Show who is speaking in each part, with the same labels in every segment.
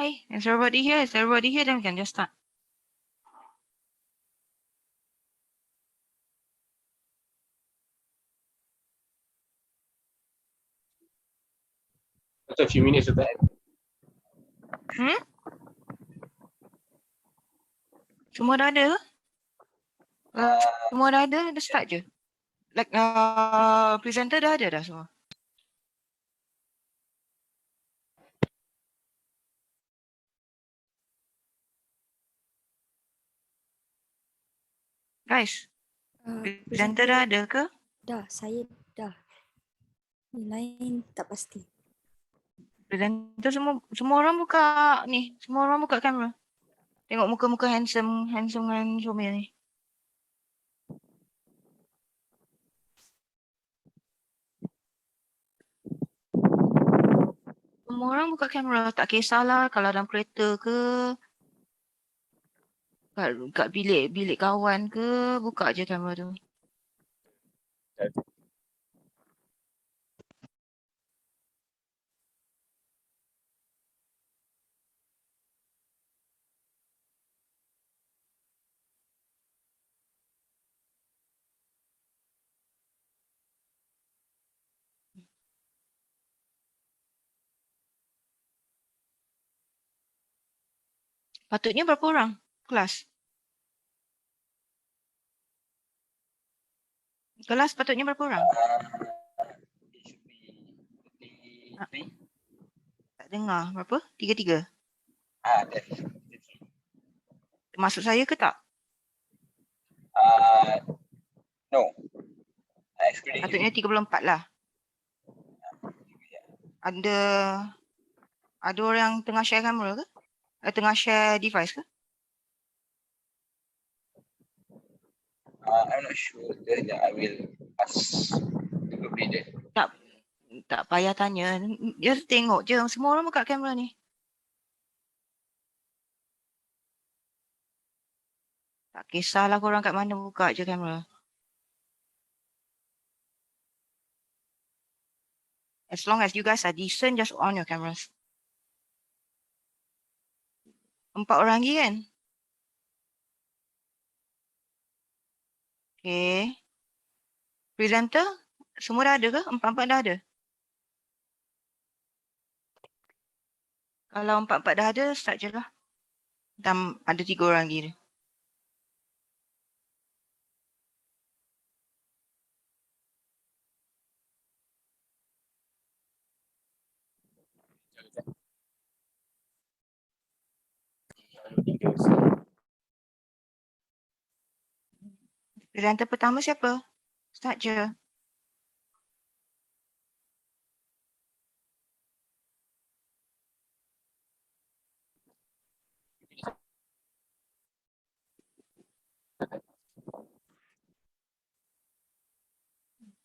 Speaker 1: Okay, is everybody here? Is everybody here? Then we can just start.
Speaker 2: After a few minutes of that.
Speaker 1: Semua dah ada ke? Semua dah ada, dah start je. Like presenter dah ada dah semua. Guys, presenter dah ada ke?
Speaker 3: Dah, saya dah. Yang lain tak pasti.
Speaker 1: Presenter semua orang buka ni, semua orang buka kamera. Tengok muka-muka handsome dengan comel ni. Semua orang buka kamera, tak kisahlah kalau dalam kereta ke, kat bilik kawan ke, buka je kamera tu. Patutnya berapa orang kelas? Kelas patutnya berapa orang? Tak dengar. Berapa? 3-3? Maksud saya ke tak?
Speaker 2: No.
Speaker 1: Patutnya 34 lah. Ada orang yang tengah share kamera ke? Tengah share device ke?
Speaker 2: I'm not sure that I will ask the group leader.
Speaker 1: Tak payah tanya. Just tengok je. Semua orang buka kamera ni. Tak kisahlah korang kat mana, buka je kamera. As long as you guys are decent, just on your cameras. 4 orang lagi kan? Okay. Presenter, semua dah ada ke? 4 dah ada? Kalau 4 dah ada, start je lah. Dan ada 3 orang lagi. Presenter pertama siapa? Start je.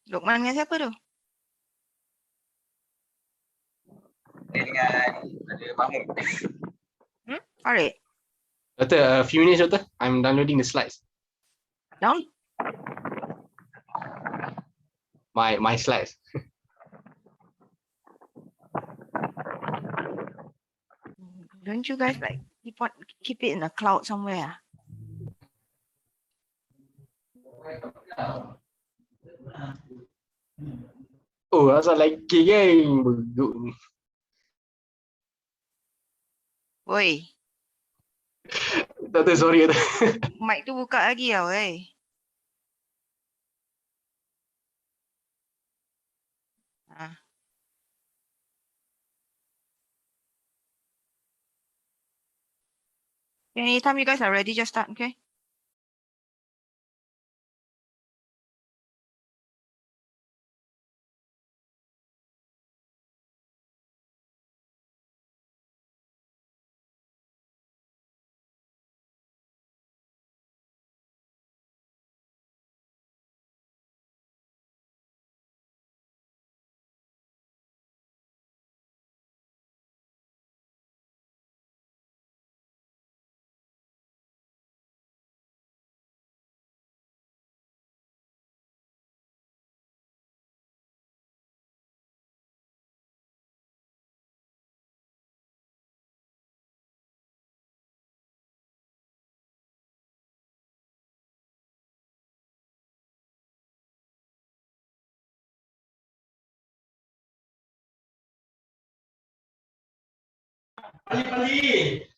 Speaker 1: Lokman dengan siapa tu?
Speaker 2: Dengan ada Mahmud.
Speaker 1: Farid?
Speaker 2: Doctor, a few minutes, Doctor. I'm downloading the slides.
Speaker 1: Down?
Speaker 2: My slides.
Speaker 1: Don't you guys like keep it in a cloud somewhere?
Speaker 2: Oh, asal lagi kan? Beduk ni.
Speaker 1: Oi,
Speaker 2: Doctor, sorry, Doctor.
Speaker 1: mic tu buka lagi lah, weh. Anytime you guys are ready, just start, okay?
Speaker 4: Assalamualaikum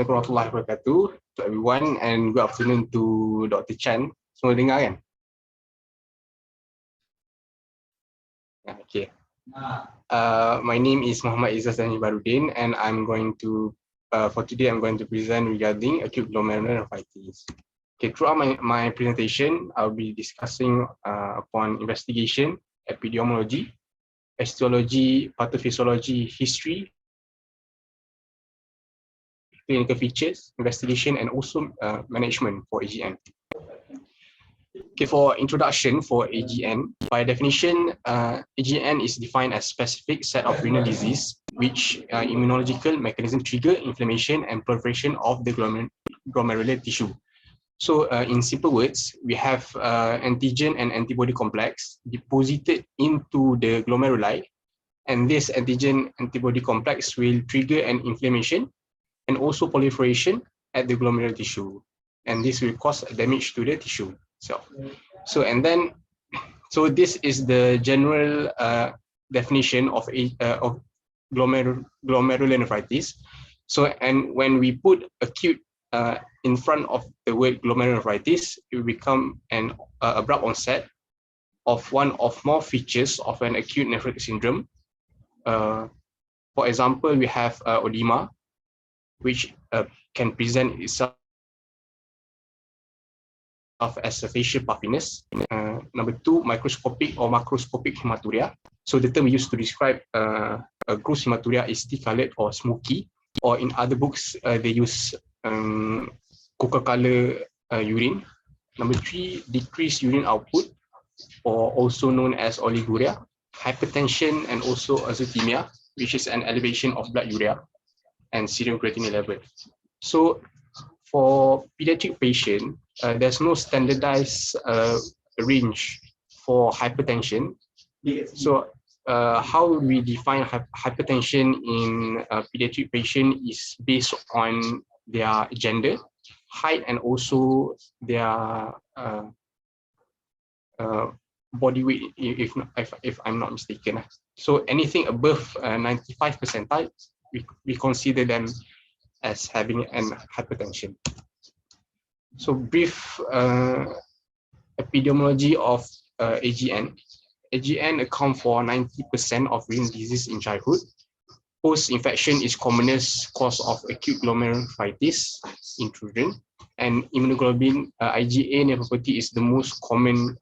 Speaker 4: warahmatullahi wabarakatuh to everyone, and good afternoon to Dr. Chan. Semua dengar kan? Okay. My name is Muhammad Izzaz Dani Barudin, and for today I'm going to present regarding acute glomerulonephritis. Okay, throughout my presentation, I'll be discussing upon investigation, epidemiology, histology, pathophysiology, history, clinical features, investigation, and also management for AGN. Okay, for introduction for AGN, by definition, AGN is defined as specific set of renal disease which immunological mechanism trigger inflammation and proliferation of the glomerular tissue. So in simple words, we have antigen and antibody complex deposited into the glomeruli, and this antigen antibody complex will trigger an inflammation and also proliferation at the glomerular tissue, and this will cause damage to the tissue itself. So this is the general definition of glomerulonephritis. So, and when we put acute in front of the word glomerulonephritis, it will become an abrupt onset of one of more features of an acute nephrotic syndrome. For example, we have edema, which can present itself as a facial puffiness. Number two, microscopic or macroscopic hematuria. So the term we use to describe a gross hematuria is tea-colored or smoky, or in other books they use Coca-Cola urine. Number three, decreased urine output, or also known as oliguria, hypertension, and also azotemia, which is an elevation of blood urea and serum creatinine level. So for pediatric patient, there's no standardized range for hypertension. So how we define hypertension in a pediatric patient is based on their gender, height, and also their body weight, if I'm not mistaken. So anything above 95 percentile, we consider them as having an hypertension. So brief epidemiology of AGN. AGN account for 90% of renal disease in childhood. Post-infection is commonest cause of acute glomerulonephritis in children, and immunoglobulin IgA nephropathy is the most common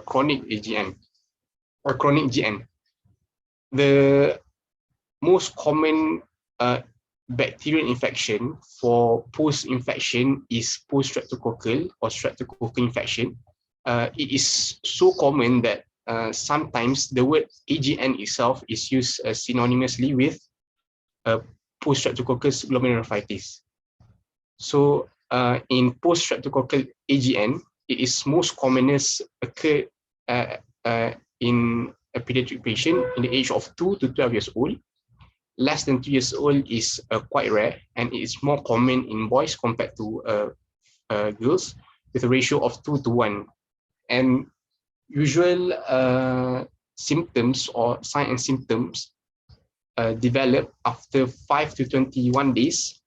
Speaker 4: chronic AGN or chronic GN. The most common bacterial infection for post-infection is post-streptococcal or streptococcal infection. It is so common that sometimes the word AGN itself is used synonymously with post-streptococcal glomerulonephritis. So in post-streptococcal AGN, it is most commonest occurred in a pediatric patient in the age of 2 to 12 years old. Less than 2 years old is quite rare, and it is more common in boys compared to girls, with a ratio of 2 to 1. And usual symptoms or signs and symptoms develop after 5 to 21 days,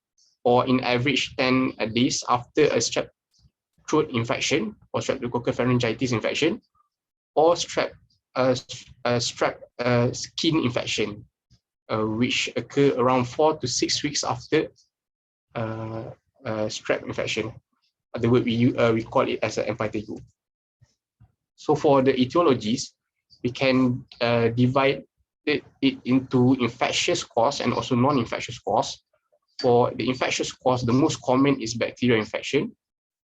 Speaker 4: or in average 10 days after a strep throat infection or streptococcal pharyngitis infection, or strep skin infection, which occur around 4 to 6 weeks after strep infection. The word we call it as an emphytego. So for the etiologies, we can divide it into infectious cause and also non-infectious cause. For the infectious cause, the most common is bacterial infection,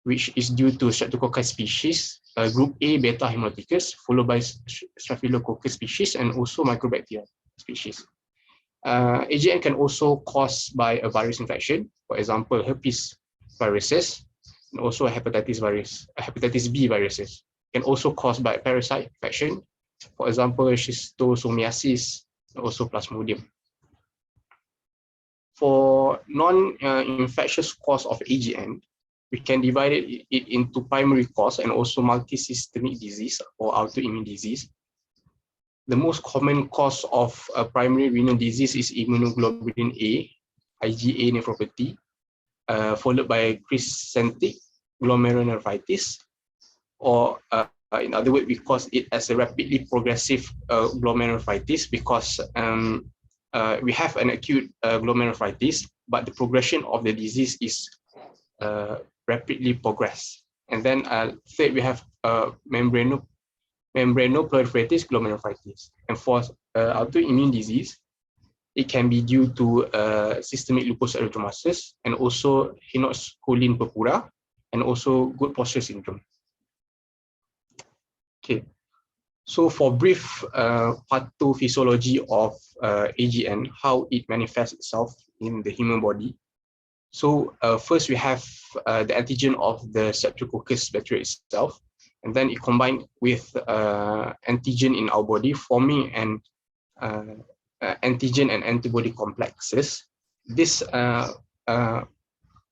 Speaker 4: which is due to streptococcal species, group A beta hemolyticus, followed by staphylococcus species and also mycobacteria species. AGN can also caused by a virus infection, for example, herpes viruses, and also hepatitis B viruses. Can also caused by parasite infection, for example, schistosomiasis, and also plasmodium. For non-infectious cause of AGN, we can divide it into primary cause and also multisystemic disease or autoimmune disease. The most common cause of primary renal disease is immunoglobulin A, IgA nephropathy, followed by crescentic glomerulonephritis, or in other words, we call it as a rapidly progressive glomerulonephritis because we have an acute glomerulonephritis, but the progression of the disease is rapidly progressed. And then third, we have membranoproliferative glomerulonephritis. And for autoimmune disease, it can be due to systemic lupus erythematosus and also henoch-choline purpura and also good posture syndrome. Okay, so for brief pathophysiology of AGN, how it manifests itself in the human body. So first we have the antigen of the Streptococcus bacteria itself, and then it combined with antigen in our body, forming an antigen and antibody complexes. This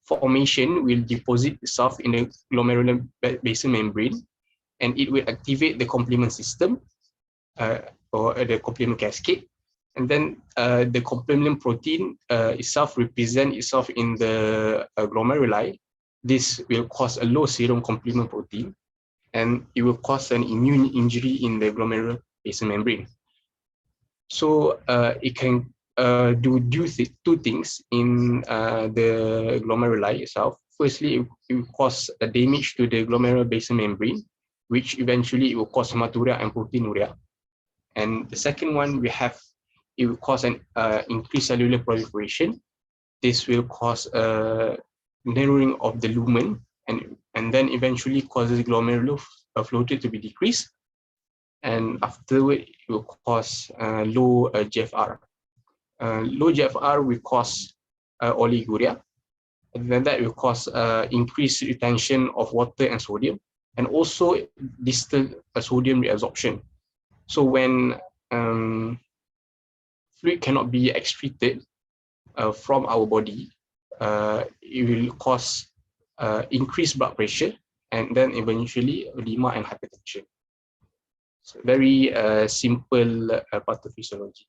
Speaker 4: formation will deposit itself in the glomerular basal membrane, and it will activate the complement system or the complement cascade. And then the complement protein itself represent itself in the glomeruli. This will cause a low serum complement protein, and it will cause an immune injury in the glomerular basal membrane. So it can do two things in the glomeruli itself. Firstly, it will cause a damage to the glomerular basal membrane, which eventually it will cause hematuria and proteinuria. And the second one, it will cause an increased cellular proliferation. This will cause a narrowing of the lumen, and then eventually causes glomerular flow rate to be decreased. And afterward, it will cause low GFR. Low GFR will cause oliguria, and then that will cause increased retention of water and sodium, and also distal sodium reabsorption. So when fluid cannot be excreted from our body, it will cause increased blood pressure, and then eventually edema and hypertension. So very simple pathophysiology.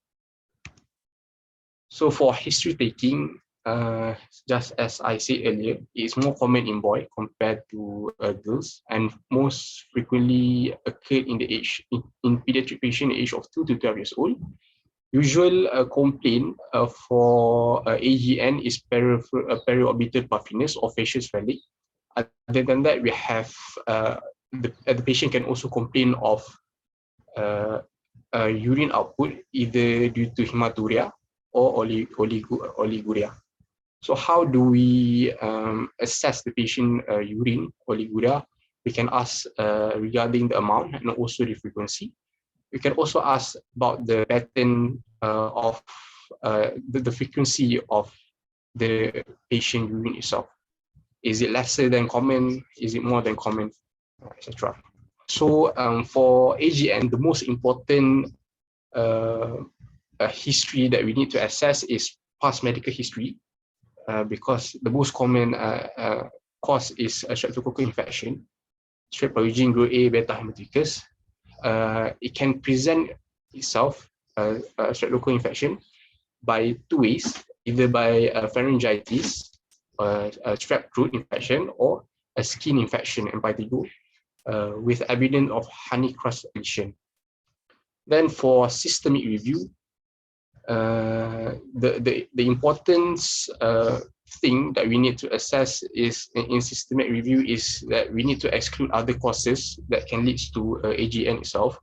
Speaker 4: So for history taking, just as I said earlier, it's more common in boys compared to girls, and most frequently occurred in pediatric patient age of 2 to 12 years old. Usual complaint for AGN is periorbital puffiness or facial swelling. Other than that, we have the patient can also complain of urine output either due to hematuria or oliguria. So how do we assess the patient urine oliguria? We can ask regarding the amount and also the frequency. We can also ask about the pattern of the frequency of the patient urine itself. Is it lesser than common? Is it more than common, etc. So for AGN, the most important history that we need to assess is past medical history, because the most common cause is a streptococcal infection, Strep pyogenes group A beta hemolyticus. It can present itself, streptococcal infection, by two ways, either by pharyngitis, a strep throat infection, or a skin infection, impetigo, with evidence of honey crust lesion. Then for systemic review, the importance thing that we need to assess is in systemic review is that we need to exclude other causes that can lead to AGN itself.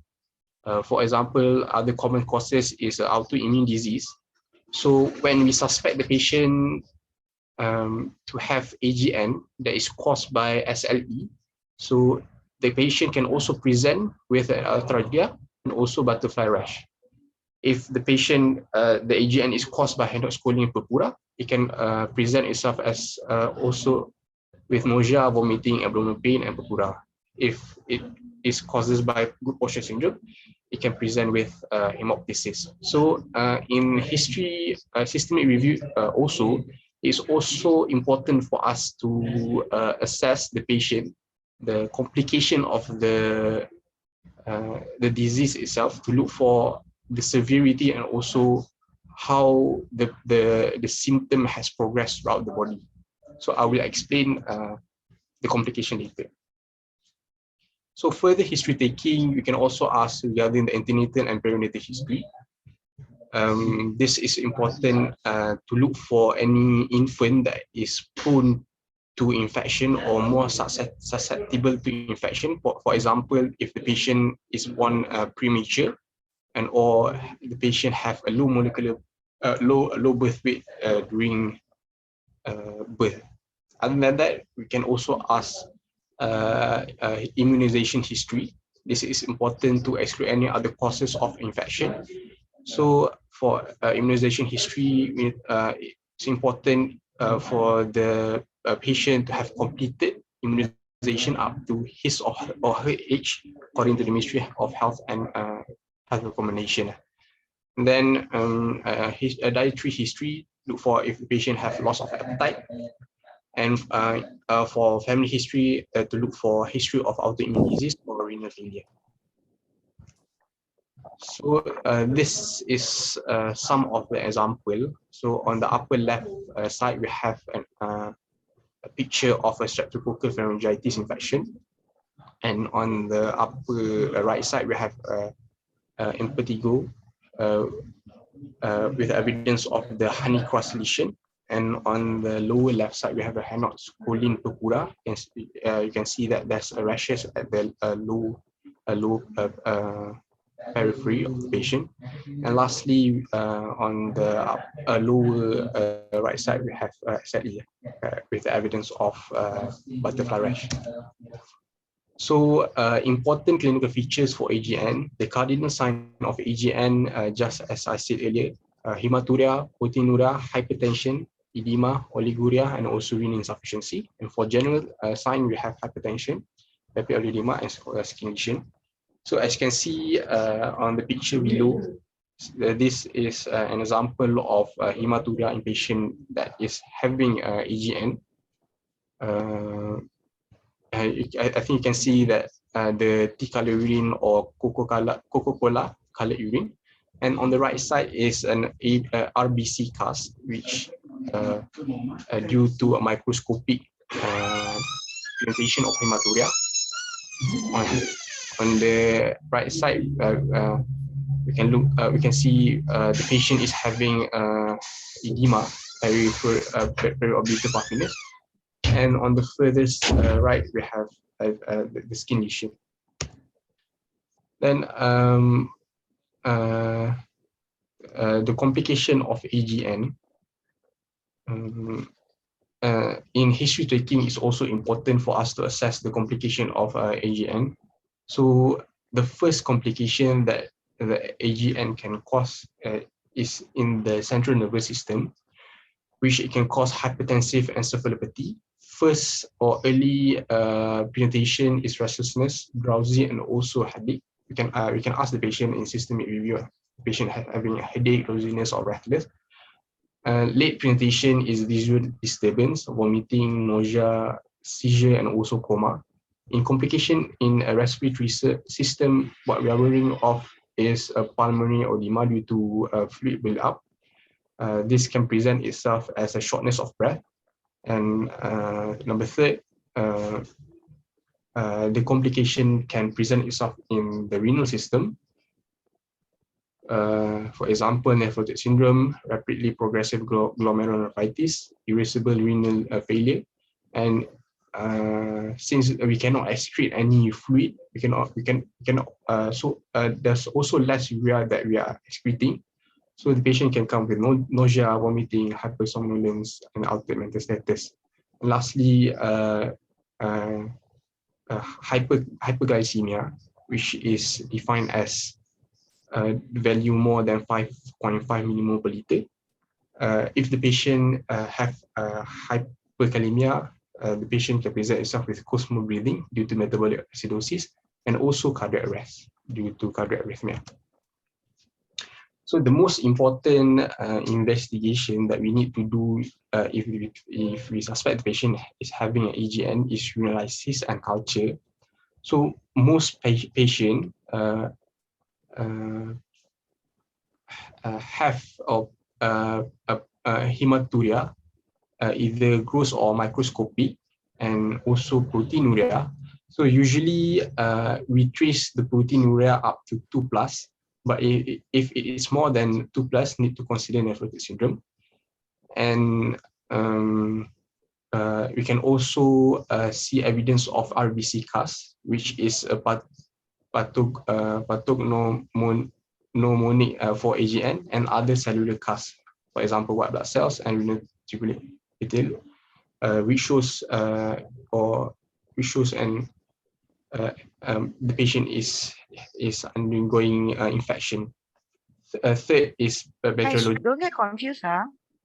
Speaker 4: For example, other common causes is autoimmune disease. So when we suspect the patient to have AGN that is caused by SLE, so the patient can also present with arthralgia and also butterfly rash. If the patient, the AGN is caused by henoch-choline purpura, it can present itself as also with nausea, vomiting, abdominal pain, and purpura. If it is caused by good posture syndrome, it can present with hemoptysis. So in history, systemic review also, it's also important for us to assess the patient, the complication of the disease itself, to look for the severity and also how the symptom has progressed throughout the body. So I will explain the complication later. So further history taking, you can also ask regarding the antenatal and perinatal history. This is important to look for any infant that is prone to infection or more susceptible to infection. For example, if the patient is born premature and or the patient have a low molecular, low birth weight during birth. Other than that, we can also ask immunization history. This is important to exclude any other causes of infection. So for immunization history, it's important for the patient to have completed immunization up to his or her age, according to the Ministry of Health and Health recommendation. And then dietary history, look for if the patient have loss of appetite. And for family history, to look for history of autoimmune disease or renal failure. So this is some of the example. So on the upper left side, we have a picture of a streptococcal pharyngitis infection. And on the upper right side, we have impetigo with evidence of the honey cross lesion. And on the lower left side, we have a Hanox choline purpura. You can see that there's a rashes at the low periphery of the patient. And lastly, on the lower right side, we have SLE with the evidence of butterfly rash. So important clinical features for AGN. The cardinal sign of AGN, just as I said earlier, hematuria, proteinuria, hypertension, edema, oliguria, and also renal insufficiency. And for general sign, we have hypertension, papilledema, and skin lesion. So as you can see on the picture below, this is an example of hematuria in patient that is having AGN. I think you can see that the tea color urine or Coca-Cola colored urine. And on the right side is an RBC cast, which due to a microscopic presentation of hematuria. On the right side, we can see the patient is having edema, periorbital puffiness. And on the furthest right, we have the skin lesion. Then the complication of AGN. In history taking, is also important for us to assess the complication of AGN. So the first complication that the AGN can cause is in the central nervous system, which it can cause hypertensive encephalopathy. First or early presentation is restlessness, drowsy, and also headache. We can ask the patient in systemic review. The patient having a headache, drowsiness, or breathless. Late presentation is visual disturbance, vomiting, nausea, seizure, and also coma. In complication in a respiratory system, what we are worrying of is a pulmonary edema due to fluid buildup. This can present itself as a shortness of breath. And number third, the complication can present itself in the renal system. For example, nephrotic syndrome, rapidly progressive glomerulonephritis, irreversible renal failure. And since we cannot excrete any fluid, there's also less urea that we are excreting. So the patient can come with nausea, vomiting, hypersomnolence, and altered mental status. And lastly, hyperglycemia, which is defined as value more than 5.5 millimole per liter. If the patient have hyperkalemia, the patient can present itself with cosmal breathing due to metabolic acidosis, and also cardiac arrest due to cardiac arrhythmia. So the most important investigation that we need to do if we suspect the patient is having an AGN is urinalysis and culture. So most patient have hematuria, either gross or microscopic, and also proteinuria. So usually we trace the proteinuria up to 2+, but if it is more than 2+, need to consider nephrotic syndrome. And we can also see evidence of RBC CAS, which is a pathognomonic for AGN, and other cellular CAS, for example, white blood cells and renal tubular epithelium, which shows the patient is undergoing infection. Third is
Speaker 1: Guys,
Speaker 4: bacteriology.
Speaker 1: don't get confused,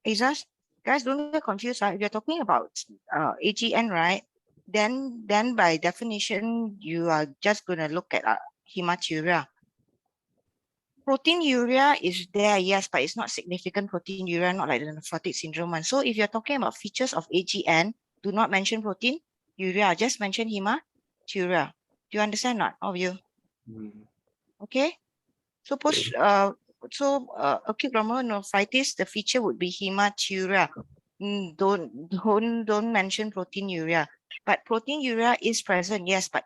Speaker 1: Izzaz, guys, don't get confused. If you're talking about AGN, right? Then by definition, you are just going to look at hematuria. Proteinuria is there, yes, but it's not significant proteinuria, not like the nephrotic syndrome one. So if you're talking about features of AGN, do not mention proteinuria, just mention hematuria. Do you understand not, all of you? Okay. So acute glomerulonephritis, the feature would be hematuria. Don't mention proteinuria. But proteinuria is present, yes, but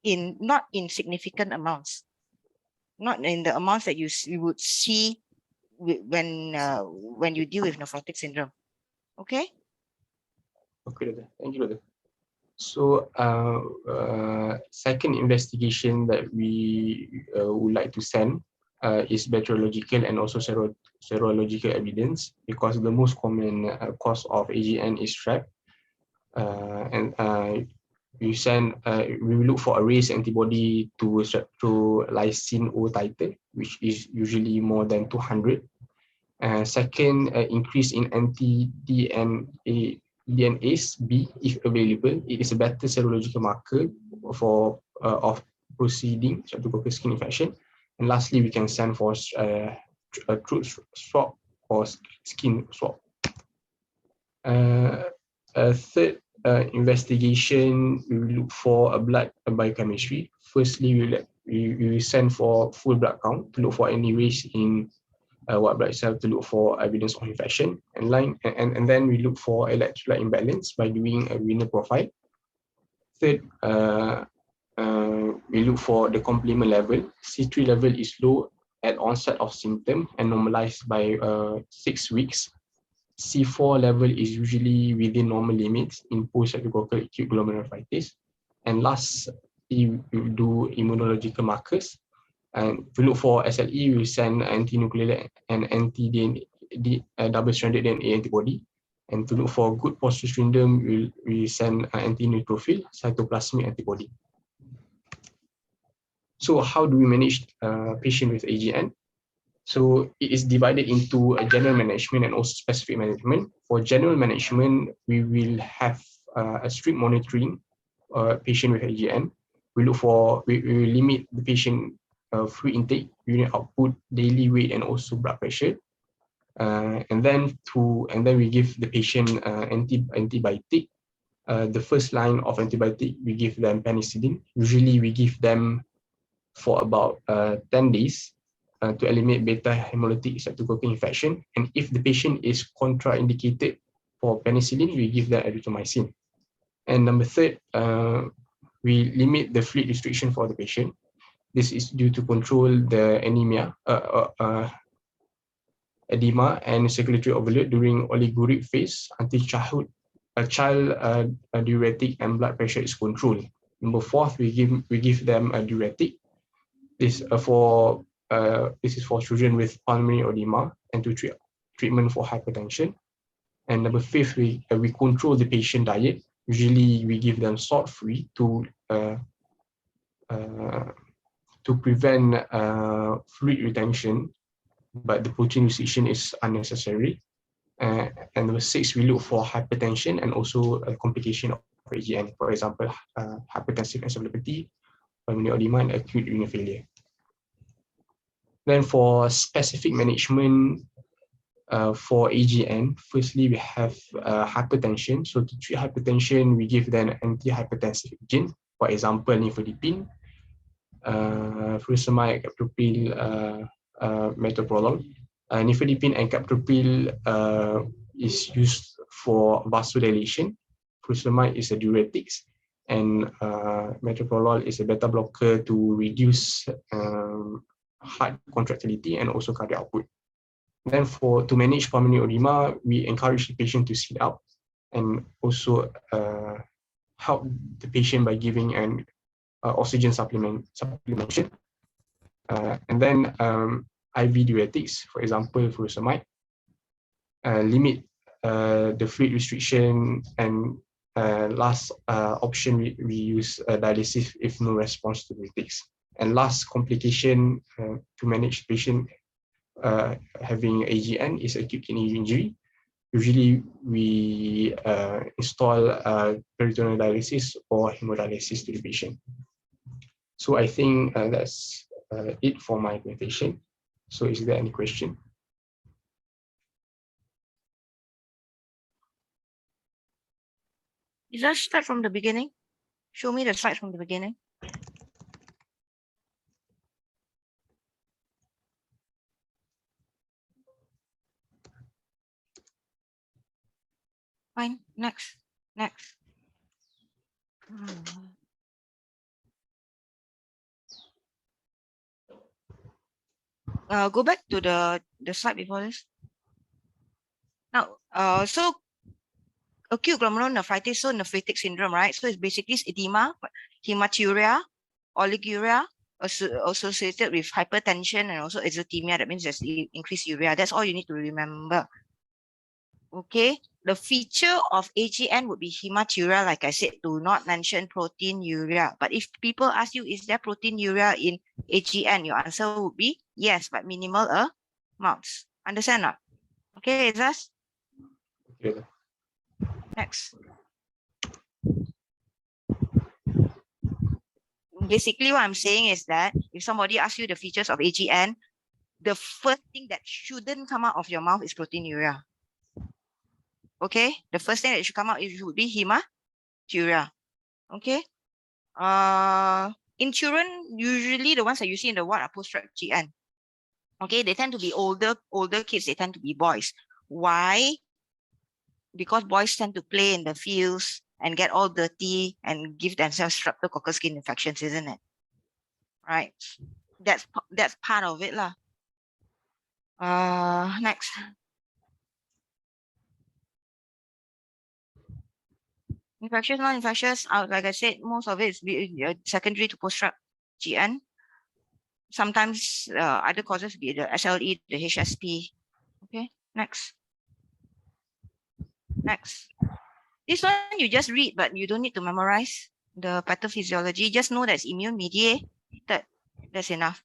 Speaker 1: not in significant amounts. Not in the amounts that you would see when you deal with nephrotic syndrome. Okay?
Speaker 4: Okay, thank you, Doctor. So second investigation that we would like to send is bacteriological and also serological evidence, because the most common cause of AGN is strep. And we look for a raised antibody to streptolysin O titer, which is usually more than 200. Second, increase in anti-DNase B if available. It is a better serological marker for of proceeding streptococcal skin infection. And lastly, we can send for a throat swab or skin swab. Third investigation, we will look for a blood biochemistry. Firstly, we send for full blood count to look for any raise in white blood cell to look for evidence of infection, and then we look for electrolyte imbalance by doing a renal profile. Third, we look for the complement level. C3 level is low at onset of symptom and normalized by 6 weeks. C4 level is usually within normal limits in post-streptococcal acute glomerulonephritis. And lastly, we do immunological markers. And to look for SLE, we send anti-nuclear and double-stranded DNA antibody. And to look for good post-strindum, we send anti-neutrophil cytoplasmic antibody. So how do we manage patient with AGN? So it is divided into a general management and also specific management. For general management, we will have a strict monitoring patient with AGN. We will limit the patient fluid intake, urine output, daily weight, and also blood pressure. And then we give the patient antibiotic. The first line of antibiotic, we give them penicillin. Usually we give them for about 10 days. To eliminate beta hemolytic streptococcal infection. And if the patient is contraindicated for penicillin, we give them erythromycin. And number third, we limit the fluid restriction for the patient. This is due to control the anemia, edema, and circulatory overload during oliguric phase until child diuretic and blood pressure is controlled. Number fourth, we give them a diuretic. This is for children with pulmonary edema and to treatment for hypertension. And number fifth, we control the patient diet. Usually, we give them salt-free to prevent fluid retention, but the protein restriction is unnecessary. And number six, we look for hypertension and also a complication of AGN, for example, hypertensive encephalopathy, pulmonary edema, and acute renal failure. Then for specific management for AGN, firstly we have hypertension. So to treat hypertension, we give them antihypertensive agent, for example, nifedipine, furosemide, captopril, metoprolol. Nifedipine and captopril is used for vasodilation. Furosemide is a diuretics, and metoprolol is a beta blocker to reduce heart contractility and also cardiac output. Then to manage pulmonary edema, we encourage the patient to sit up and also help the patient by giving an oxygen supplementation. And then IV diuretics, for example, furosemide, limit the fluid restriction, and last option we use dialysis if no response to diuretics. And last complication to manage patient having AGN is acute kidney injury. Usually we install peritoneal dialysis or hemodialysis to the patient. So I think that's it for my presentation. So is there any question?
Speaker 1: Just start from the beginning. Show me the slides from the beginning. Fine. Next. Next. Go back to the slide before this. Now, so acute glomerulonephritis, so nephritic syndrome, right? So it's basically edema, hematuria, oliguria, associated with hypertension and also exothermia. That means there's increased urea. That's all you need to remember. Okay, the feature of AGN would be hematuria. Like I said, do not mention proteinuria. But if people ask you, is there proteinuria in AGN? Your answer would be yes, but minimal amounts. Understand not? Okay, Izaz?
Speaker 4: Okay.
Speaker 1: Next. Basically, what I'm saying is that if somebody asks you the features of AGN, the first thing that shouldn't come out of your mouth is proteinuria. Okay, the first thing that should come out would be hematuria. Okay. In children, usually the ones that you see in the ward are post-strap GN. Okay, they tend to be older kids. They tend to be boys. Why? Because boys tend to play in the fields and get all dirty and give themselves streptococcus skin infections, isn't it? Right. That's part of it, lah. Next. Infectious, non-infectious. Like I said, most of it is secondary to post-strap GN. Sometimes other causes be the SLE, the HSP. Okay, next. Next. This one you just read, but you don't need to memorize the pathophysiology. Just know that it's immune mediated. That's enough.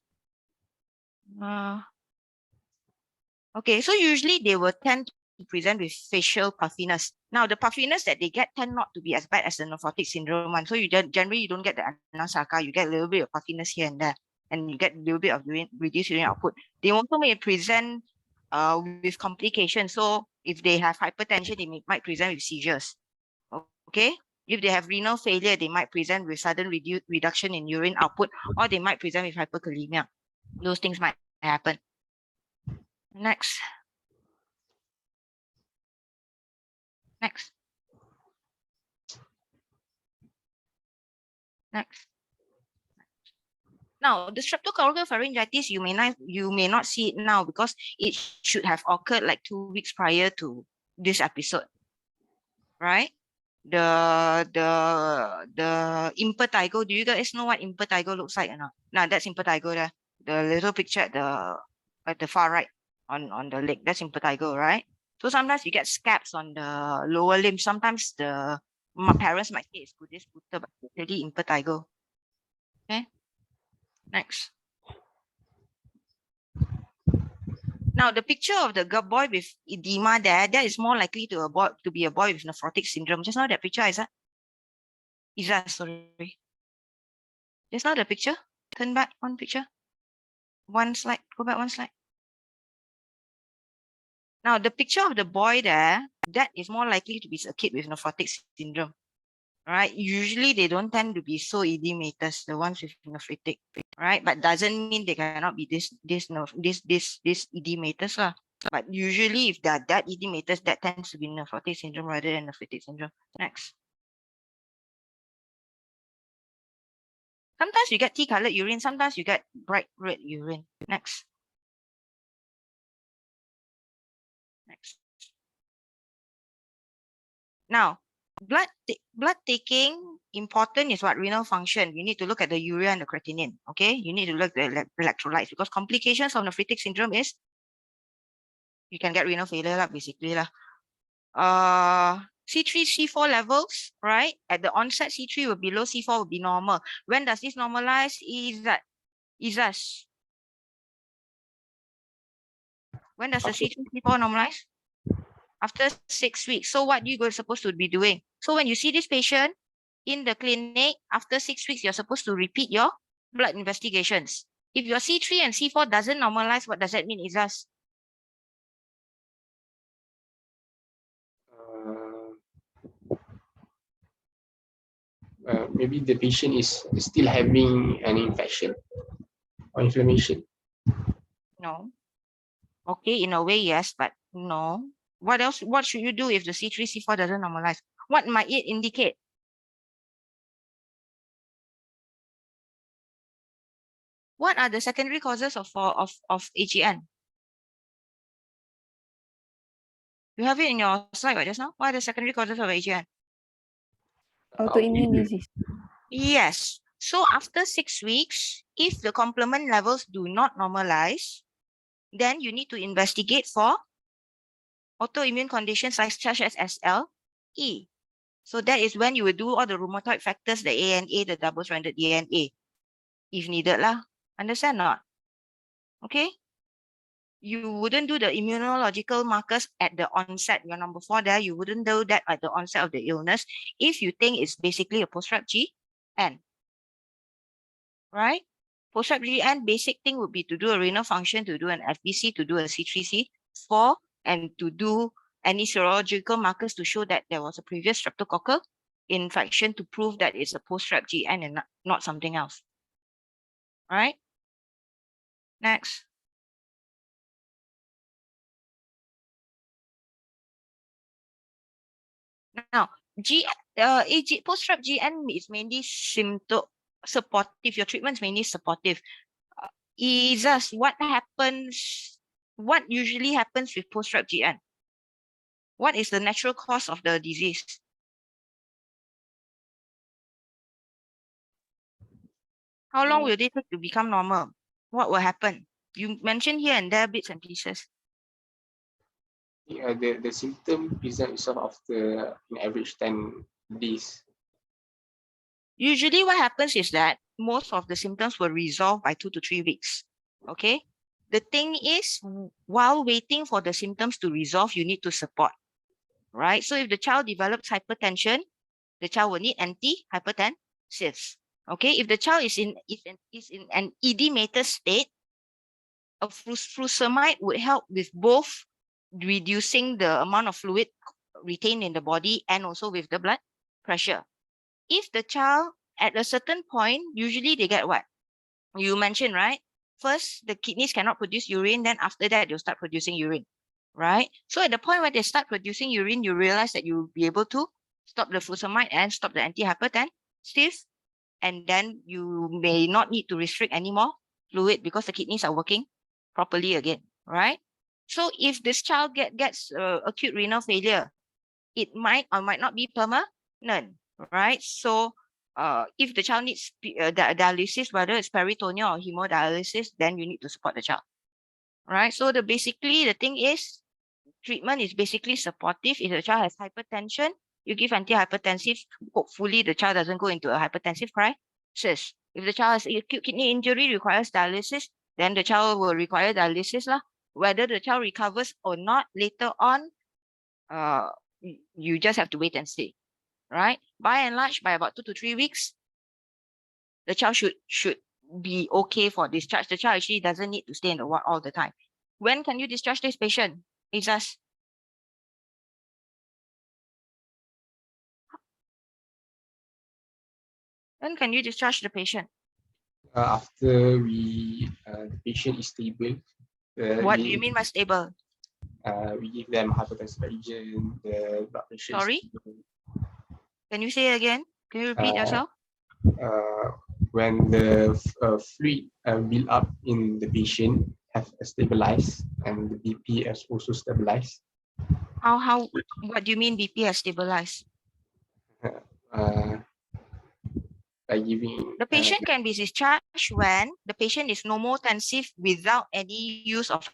Speaker 1: Okay, so usually they will tend to present with facial puffiness. Now, the puffiness that they get tend not to be as bad as the nephrotic syndrome one. So you generally you don't get the anasaka. You get a little bit of puffiness here and there, and you get a little bit of reduced urine output. They also may present with complications. So if they have hypertension, they might present with seizures. Okay. If they have renal failure, they might present with sudden reduction in urine output, or they might present with hyperkalemia. Those things might happen. Next. Next. Next. Now, the streptococcal pharyngitis, you may not see it now because it should have occurred like 2 weeks prior to this episode, right? The impetigo. Do you guys know what impetigo looks like or not? Now that's impetigo there. The little picture at the far right on the leg. That's impetigo, right? So sometimes you get scabs on the lower limb. Sometimes the parents might say it's Buddhist Buddha, but it's really impetigo. Okay. Next. Now the picture of the boy with edema there, that is more likely to be a boy with nephrotic syndrome. Just now that picture, sorry. Just now the picture. Turn back one picture. One slide, go back one slide. Now, the picture of the boy there, that is more likely to be a kid with nephrotic syndrome, right? Usually, they don't tend to be so edematous, the ones with nephritic, right? But doesn't mean they cannot be this edematous lah. But usually, if they're that edematous, that tends to be nephrotic syndrome rather than nephritic syndrome. Next. Sometimes you get tea-colored urine, sometimes you get bright red urine. Next. Next. Now, blood taking, important is what? Renal function. You need to look at the urea and the creatinine, okay? You need to look at the electrolytes because complications of nephritic syndrome is you can get renal failure lah, basically lah. C3, C4 levels, right? At the onset, C3 will be low, C4 will be normal. When does this normalize? Izas. When does the C3, C4 normalize? After 6 weeks. So what you supposed to be doing? So when you see this patient in the clinic, after 6 weeks, you're supposed to repeat your blood investigations. If your C3 and C4 doesn't normalize, what does that mean, Izas?
Speaker 4: Maybe the patient is still having an infection or inflammation.
Speaker 1: No. Okay, in a way, yes, but no. What else? What should you do if the C3, C4 doesn't normalize? What might it indicate? What are the secondary causes of AGN? You have it in your slide right just now. What are the secondary causes of AGN?
Speaker 3: Autoimmune disease.
Speaker 1: Yes. So after 6 weeks, if the complement levels do not normalize, then you need to investigate for autoimmune conditions such as SLE. So that is when you will do all the rheumatoid factors, the ANA, the double-stranded DNA, if needed lah. Understand not? Okay. You wouldn't do the immunological markers at the onset. Your number 4 there, you wouldn't do that at the onset of the illness if you think it's basically a post-rep GN. Right? Post-rep GN, basic thing would be to do a renal function, to do an FBC, to do a C3C4, and to do any serological markers to show that there was a previous streptococcal infection to prove that it's a post-rep GN and not something else. All right? Next. Now, post-rep GN is mainly symptom supportive. Your treatment is mainly supportive. Izas, what happens? What usually happens with post-rep GN? What is the natural cause of the disease? How long will they take to become normal? What will happen? You mentioned here and there bits and pieces.
Speaker 4: Yeah, the symptom present itself after an average 10 days.
Speaker 1: Usually what happens is that most of the symptoms will resolve by 2 to 3 weeks. Okay. The thing is, while waiting for the symptoms to resolve, you need to support, right? So if the child develops hypertension, the child will need antihypertensives. Okay. If the child is in an edematous state, a furosemide would help with both reducing the amount of fluid retained in the body and also with the blood pressure. If the child at a certain point, usually they get what? You mentioned, right? First, the kidneys cannot produce urine. Then after that, they'll start producing urine, right? So at the point where they start producing urine, you realize that you'll be able to stop the furosemide and stop the antihypertensives. And then you may not need to restrict any more fluid because the kidneys are working properly again, right? So if this child gets acute renal failure, it might or might not be permanent, right? So if the child needs dialysis, whether it's peritoneal or hemodialysis, then you need to support the child, right? So basically the thing is, treatment is basically supportive. If the child has hypertension, you give antihypertensive. Hopefully the child doesn't go into a hypertensive crisis. If the child has acute kidney injury, requires dialysis, then the child will require dialysis lah. Whether the child recovers or not later on, you just have to wait and see, right? By and large, by about 2 to 3 weeks, the child should be okay for discharge. The child actually doesn't need to stay in the ward all the time. When can you discharge this patient? Izas? When can you discharge the patient?
Speaker 4: After the patient is stable,
Speaker 1: What do you mean by stable?
Speaker 4: we give them hypertensive agent, the blood pressure is
Speaker 1: Sorry?
Speaker 4: stable.
Speaker 1: Can you say again? Can you repeat yourself?
Speaker 4: When the fluid build up in the patient have stabilized and the BP has also stabilized.
Speaker 1: What do you mean BP has stabilized?
Speaker 4: By giving
Speaker 1: The patient can be discharged when the patient is normotensive without any use of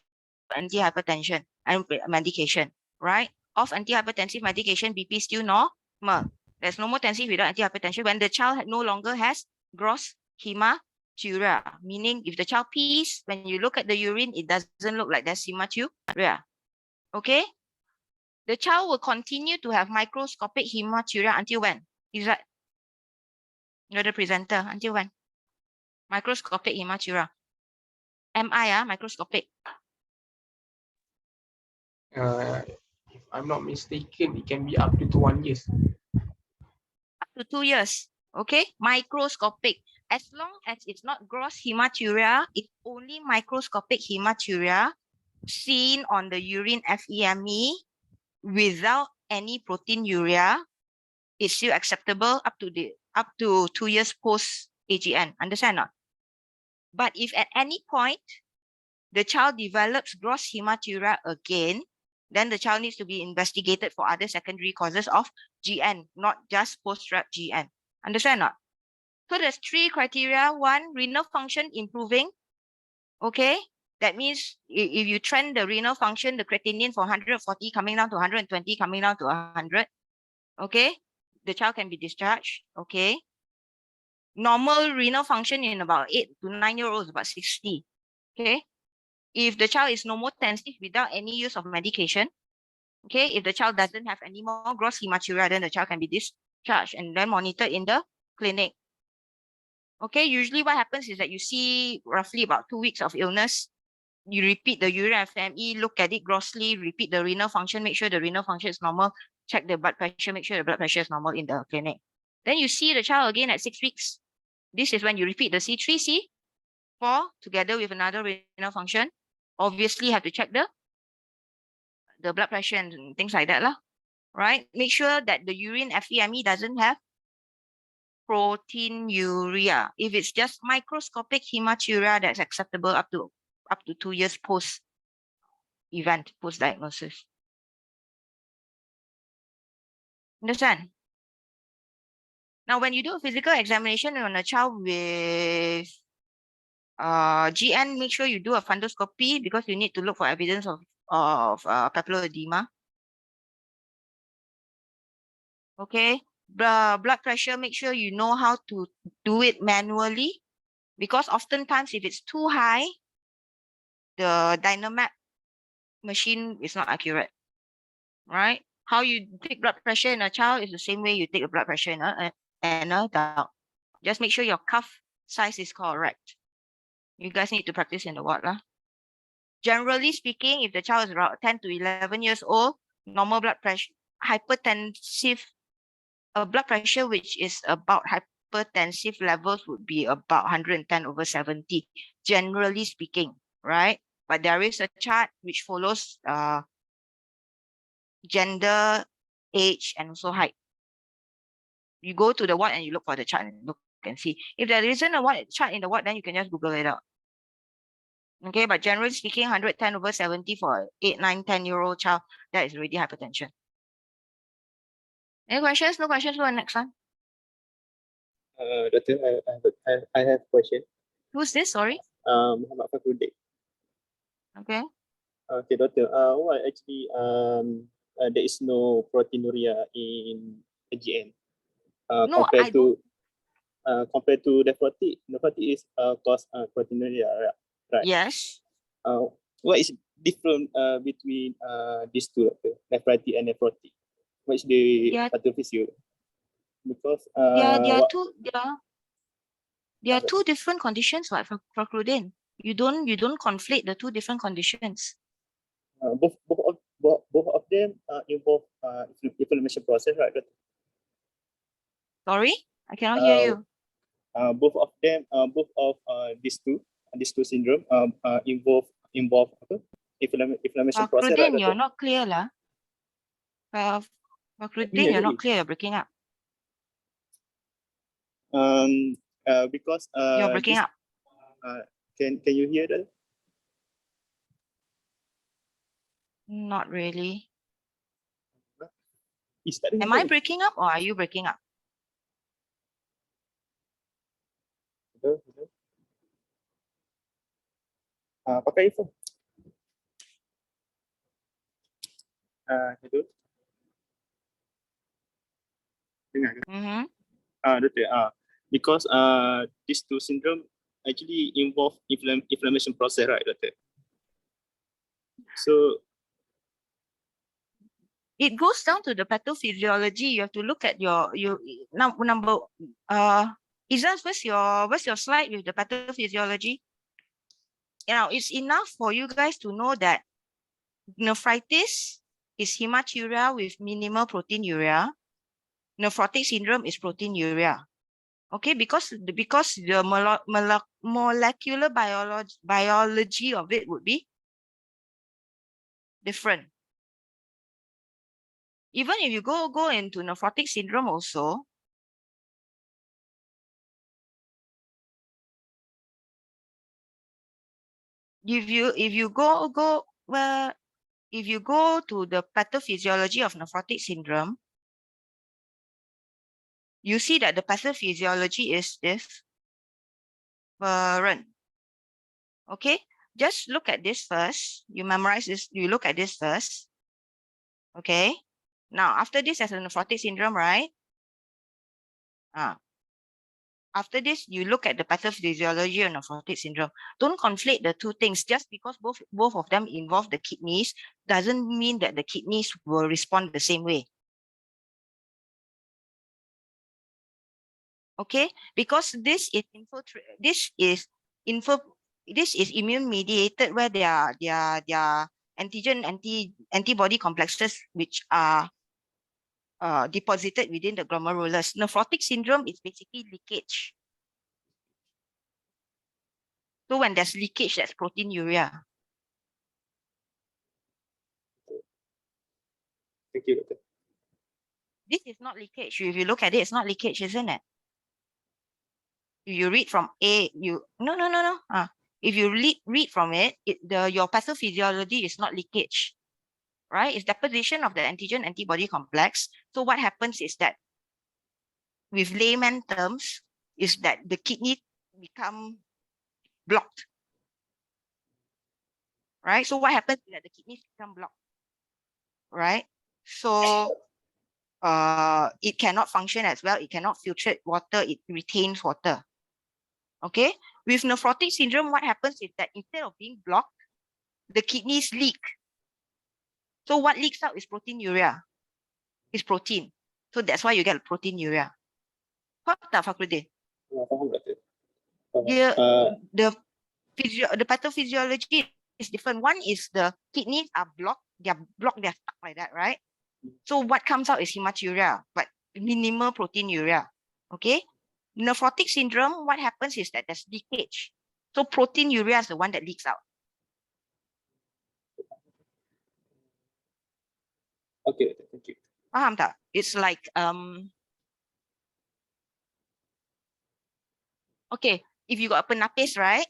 Speaker 1: antihypertension and medication, right? Off antihypertensive medication, BP is still normal. There's normotensive without antihypertension when the child no longer has gross hematuria, meaning if the child pees, when you look at the urine, it doesn't look like there's hematuria. Okay? The child will continue to have microscopic hematuria until when? Is that you're the presenter? Until when? Microscopic hematuria. MI, microscopic.
Speaker 4: if I'm not mistaken, it can be up to 1 year.
Speaker 1: Up to 2 years. Okay, microscopic. As long as it's not gross hematuria, it's only microscopic hematuria seen on the urine FEME without any proteinuria, it's still acceptable up to 2 years post AGN. Understand not? But if at any point the child develops gross hematuria again, then the child needs to be investigated for other secondary causes of GN, not just post-rep GN. Understand not? So there's 3 criteria. 1, renal function improving. Okay, that means if you trend the renal function, the creatinine from 140 coming down to 120, coming down to 100, okay, the child can be discharged. Okay, normal renal function in about 8 to 9-year-olds, about 60. Okay, if the child is normotensive without any use of medication, okay, if the child doesn't have any more gross hematuria, then the child can be discharged and then monitored in the clinic. Okay, usually what happens is that you see roughly about 2 weeks of illness. You repeat the urine FME, look at it grossly, repeat the renal function, make sure the renal function is normal, check the blood pressure, make sure the blood pressure is normal in the clinic. Then you see the child again at 6 weeks. This is when you repeat the C3, C4 together with another renal function. Obviously, you have to check the blood pressure and things like that, right? Make sure that the urine FEME doesn't have proteinuria. If it's just microscopic hematuria, that's acceptable up to 2 years post event, post diagnosis. Understand? Now, when you do a physical examination on a child with GN, make sure you do a fundoscopy because you need to look for evidence of papillary edema. Okay, blood pressure, make sure you know how to do it manually because oftentimes if it's too high, the Dynamap machine is not accurate, right? How you take blood pressure in a child is the same way you take a blood pressure in an adult. Just make sure your cuff size is correct. You guys need to practice in the ward. Generally speaking, if the child is around 10 to 11 years old, normal blood pressure, hypertensive, blood pressure which is about hypertensive levels would be about 110/70, generally speaking, right? But there is a chart which follows gender, age, and also height. You go to the ward and you look for the chart and look and see. If there isn't a chart in the ward, then you can just Google it out. Okay, but generally speaking, 110/70 for 8, 9, 10-year-old child, that is already hypertension. Any questions? No questions for the next one.
Speaker 5: Doctor, I have a question.
Speaker 1: Who's this? Sorry.
Speaker 5: Muhammad Fakhruddin.
Speaker 1: Okay.
Speaker 5: Okay, doctor. Why actually there is no proteinuria in AGN?
Speaker 1: No,
Speaker 5: Compared to nephrotic. Nephrotic is cause proteinuria, right?
Speaker 1: Yes.
Speaker 5: What is different between these two, doctor? Nephrotic and nephrotic. What is the
Speaker 1: Yeah.
Speaker 5: pathophysiology? Because
Speaker 1: They are two. There are two different conditions, like for Crudin. You don't conflate the two different conditions.
Speaker 5: Both of them involve inflammation process, right?
Speaker 1: Sorry, I cannot hear you.
Speaker 5: Both of them, both of these two syndrome involve apa? Inflammation process, right?
Speaker 1: Crudin, you're not clear lah. Crudin, you're not clear. You're breaking up.
Speaker 5: Because
Speaker 1: You're breaking up.
Speaker 5: Can you hear that?
Speaker 1: Not really.
Speaker 5: Is that
Speaker 1: Am I breaking up or are you breaking up?
Speaker 5: Pakai earphone. Itu. Dengar ke?
Speaker 1: Mm-hmm.
Speaker 5: Betul. Because these two syndrome actually involve inflammation process, right, Doctor? So
Speaker 1: It goes down to the pathophysiology. You have to look at your number. Izan, where's your slide with the pathophysiology? You know, it's enough for you guys to know that nephritis is hematuria with minimal proteinuria. Nephrotic syndrome is proteinuria. Okay, because the molecular biology of it would be different. Even if you go into nephrotic syndrome also, if you go to the pathophysiology of nephrotic syndrome, you see that the pathophysiology is different. Okay, just look at this first. You memorize this. You look at this first. Okay. Now, after this, as a nephrotic syndrome, right? After this, you look at the pathophysiology of nephrotic syndrome. Don't conflate the two things. Just because both of them involve the kidneys doesn't mean that the kidneys will respond the same way. Okay, because this is immune mediated, where there are antibody complexes which are deposited within the glomerulus. Nephrotic syndrome is basically leakage. So when there's leakage, that's proteinuria.
Speaker 5: thank you, Doctor.
Speaker 1: This is not leakage. If you look at it, it's not leakage, isn't it? If you read from A, no. If you read from it, your pathophysiology is not leakage, right? It's deposition of the antigen antibody complex. So what happens is that, with layman terms, is that the kidney become blocked, right? So what happens is that the kidneys become blocked, right? So it cannot function as well. It cannot filtrate water. It retains water. Okay. With nephrotic syndrome, what happens is that instead of being blocked, the kidneys leak. So what leaks out is proteinuria. It's protein. So that's why you get proteinuria. Faham tak, Fakhruddin?
Speaker 5: Faham, Doctor.
Speaker 1: The pathophysiology is different. One is the kidneys are blocked. They're stuck like that, right? So what comes out is hematuria, but minimal proteinuria. Okay. Nephrotic syndrome, what happens is that there's leakage. So proteinuria is the one that leaks out.
Speaker 5: Okay, thank you.
Speaker 1: Faham tak? It's like okay, if you got a penapis, right?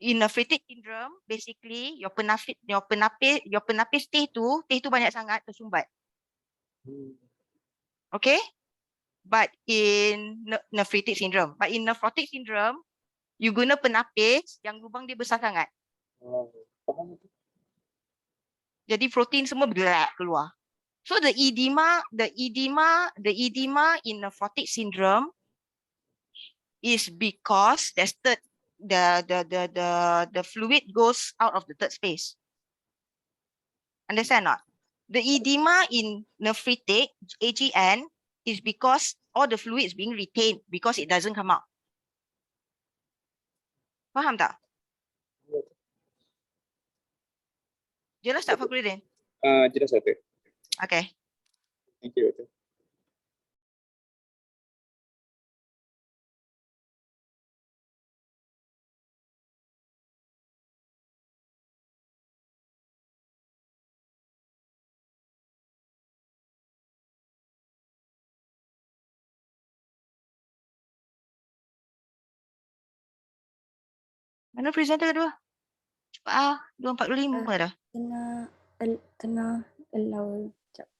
Speaker 1: In nephritic syndrome, basically your penapis T2 banyak sangat tersumbat. Okay? But in nephritic syndrome, but in nephrotic syndrome, you guna penapis yang lubang dia besar sangat. Jadi protein semua bergerak keluar. So the edema in nephrotic syndrome is because the fluid goes out of the third space. Understand not? The edema in nephritic AGN is because all the fluid is being retained because it doesn't come out. Faham tak? Jelas tak Fakhruddin?
Speaker 5: Jelas Doktor.
Speaker 1: Okay.
Speaker 5: Thank you Doktor.
Speaker 1: Mana presenter kedua? Cepat 2:45 dah.
Speaker 3: Kena allow. Sekejap.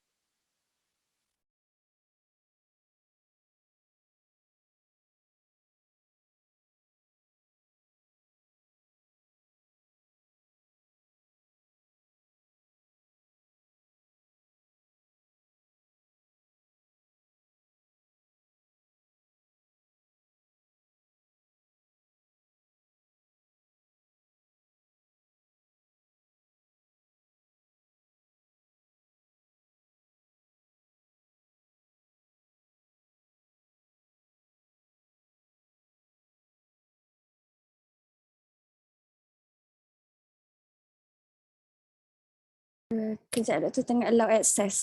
Speaker 3: Kejap Doktor tengah allow access.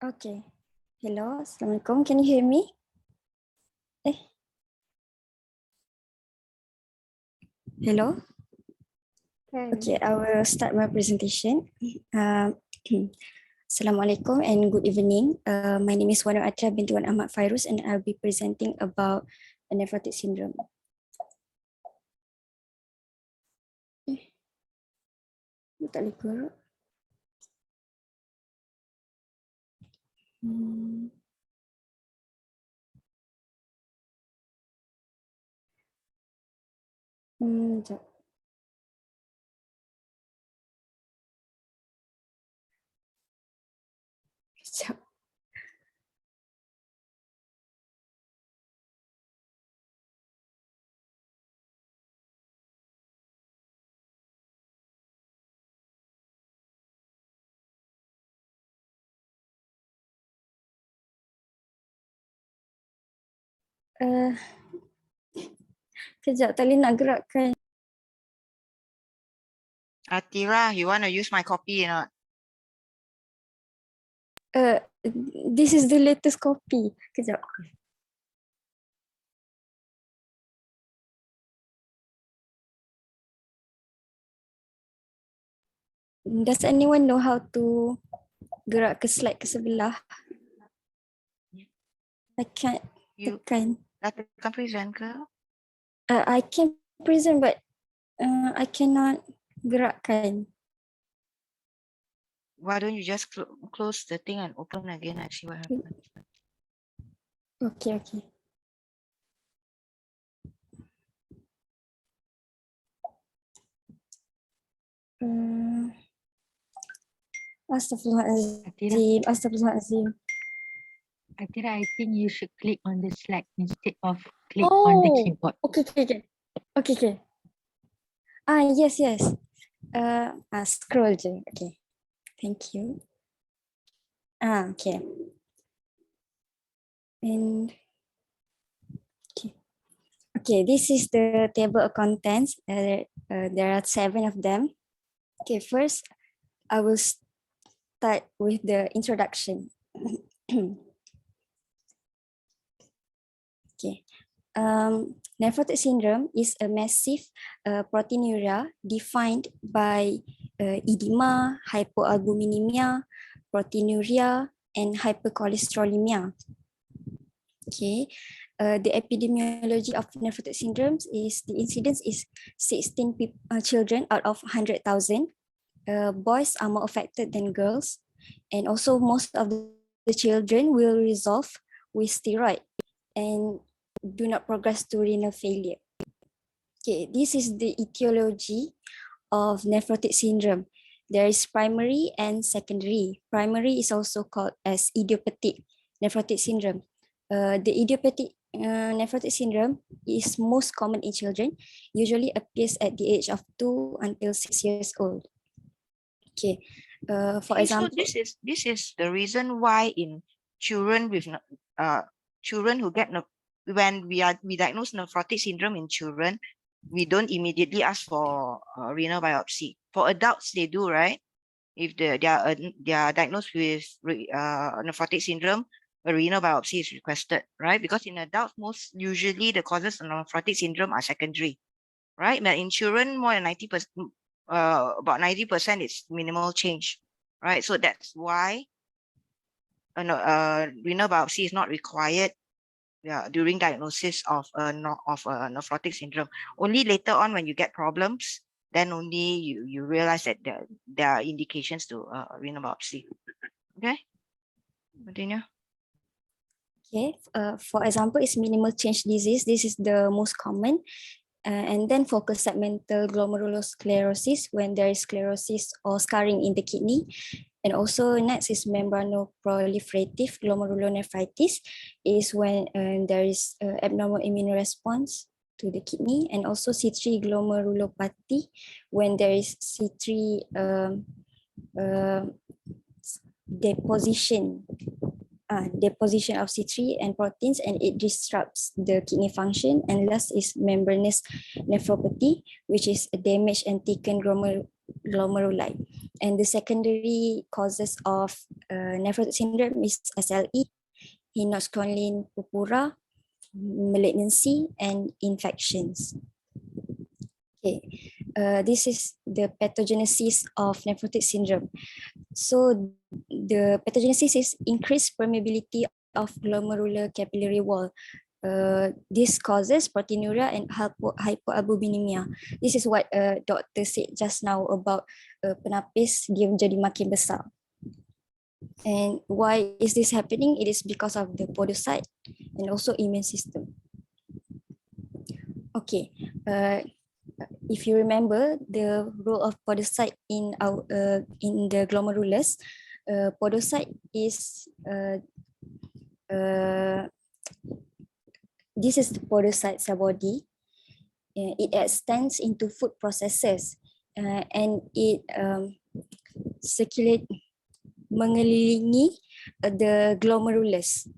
Speaker 3: Okay. Hello, Assalamualaikum. Can you hear me? Hello. Okay, I will start my presentation. Assalamualaikum and good evening. My name is Wana Atra binti Wan Ahmad Fairuz and I'll be presenting about nephrotic syndrome. Tak boleh gerak. Sekejap. Sekejap. Kejap, tak boleh nak gerakkan.
Speaker 1: Atira, you want to use my copy or not?
Speaker 3: This is the latest copy. Kejap. Does anyone know how to gerak ke slide ke sebelah? I can't
Speaker 1: You
Speaker 3: tekan.
Speaker 1: dah tekan present ke?
Speaker 3: I can present but I cannot gerakkan.
Speaker 1: Why don't you just close the thing and open again and see what happens?
Speaker 3: Okay. Astaghfirullahaladzim.
Speaker 6: Atira, I think you should click on the slide instead of click on the keyboard.
Speaker 3: Okay. Yes. Scroll je. Okay. Thank you. Okay. And okay, this is the table of contents. There are 7 of them. Okay, first I will start with the introduction. Okay. Nephrotic syndrome is a massive proteinuria defined by edema, hypoalbuminemia, proteinuria, and hypercholesterolemia. Okay. The epidemiology of nephrotic syndromes is the incidence is 16 children out of 100,000. Boys are more affected than girls, and also most of the children will resolve with steroid and do not progress to renal failure. Okay, this is the etiology of nephrotic syndrome. There is primary and secondary. Primary is also called as idiopathic nephrotic syndrome. The idiopathic nephrotic syndrome is most common in children, usually appears at the age of 2 until 6 years old. Okay, for
Speaker 1: Okay, so
Speaker 3: example,
Speaker 1: this is the reason why in children with children who get when we diagnose nephrotic syndrome in children, we don't immediately ask for renal biopsy. For adults, they do, right? If they are diagnosed with nephrotic syndrome, a renal biopsy is requested, right? Because in adults, most usually the causes of nephrotic syndrome are secondary, right? But in children, more than 90%, about 90% is minimal change, right? So that's why renal biopsy is not required during diagnosis of nephrotic syndrome. Only later on when you get problems, then only you realize that there are indications to renal biopsy. Okay, continue.
Speaker 3: okay, for example, is minimal change disease. This is the most common. And then focal segmental glomerulosclerosis when there is sclerosis or scarring in the kidney. And also next is membranoproliferative glomerulonephritis is when there is abnormal immune response to the kidney, and also C3 glomerulopathy when there is C3 deposition of C3 and proteins, and it disrupts the kidney function. And last is membranous nephropathy, which is a damaged and thickened glomeruli. And the secondary causes of nephrotic syndrome is SLE, Hinoch-Schönlein purpura, malignancy, and infections. Okay, this is the pathogenesis of nephrotic syndrome. So the pathogenesis is increased permeability of glomerular capillary wall. This causes proteinuria and hypoalbuminemia. This is what doctor said just now about penapis dia menjadi makin besar. And why is this happening? It is because of the podocyte and also immune system. Okay, if you remember the role of podocyte in our in the glomerulus, podocyte is this is the podocyte cell body. It extends into food processes and it circulate mengelilingi the glomerulus,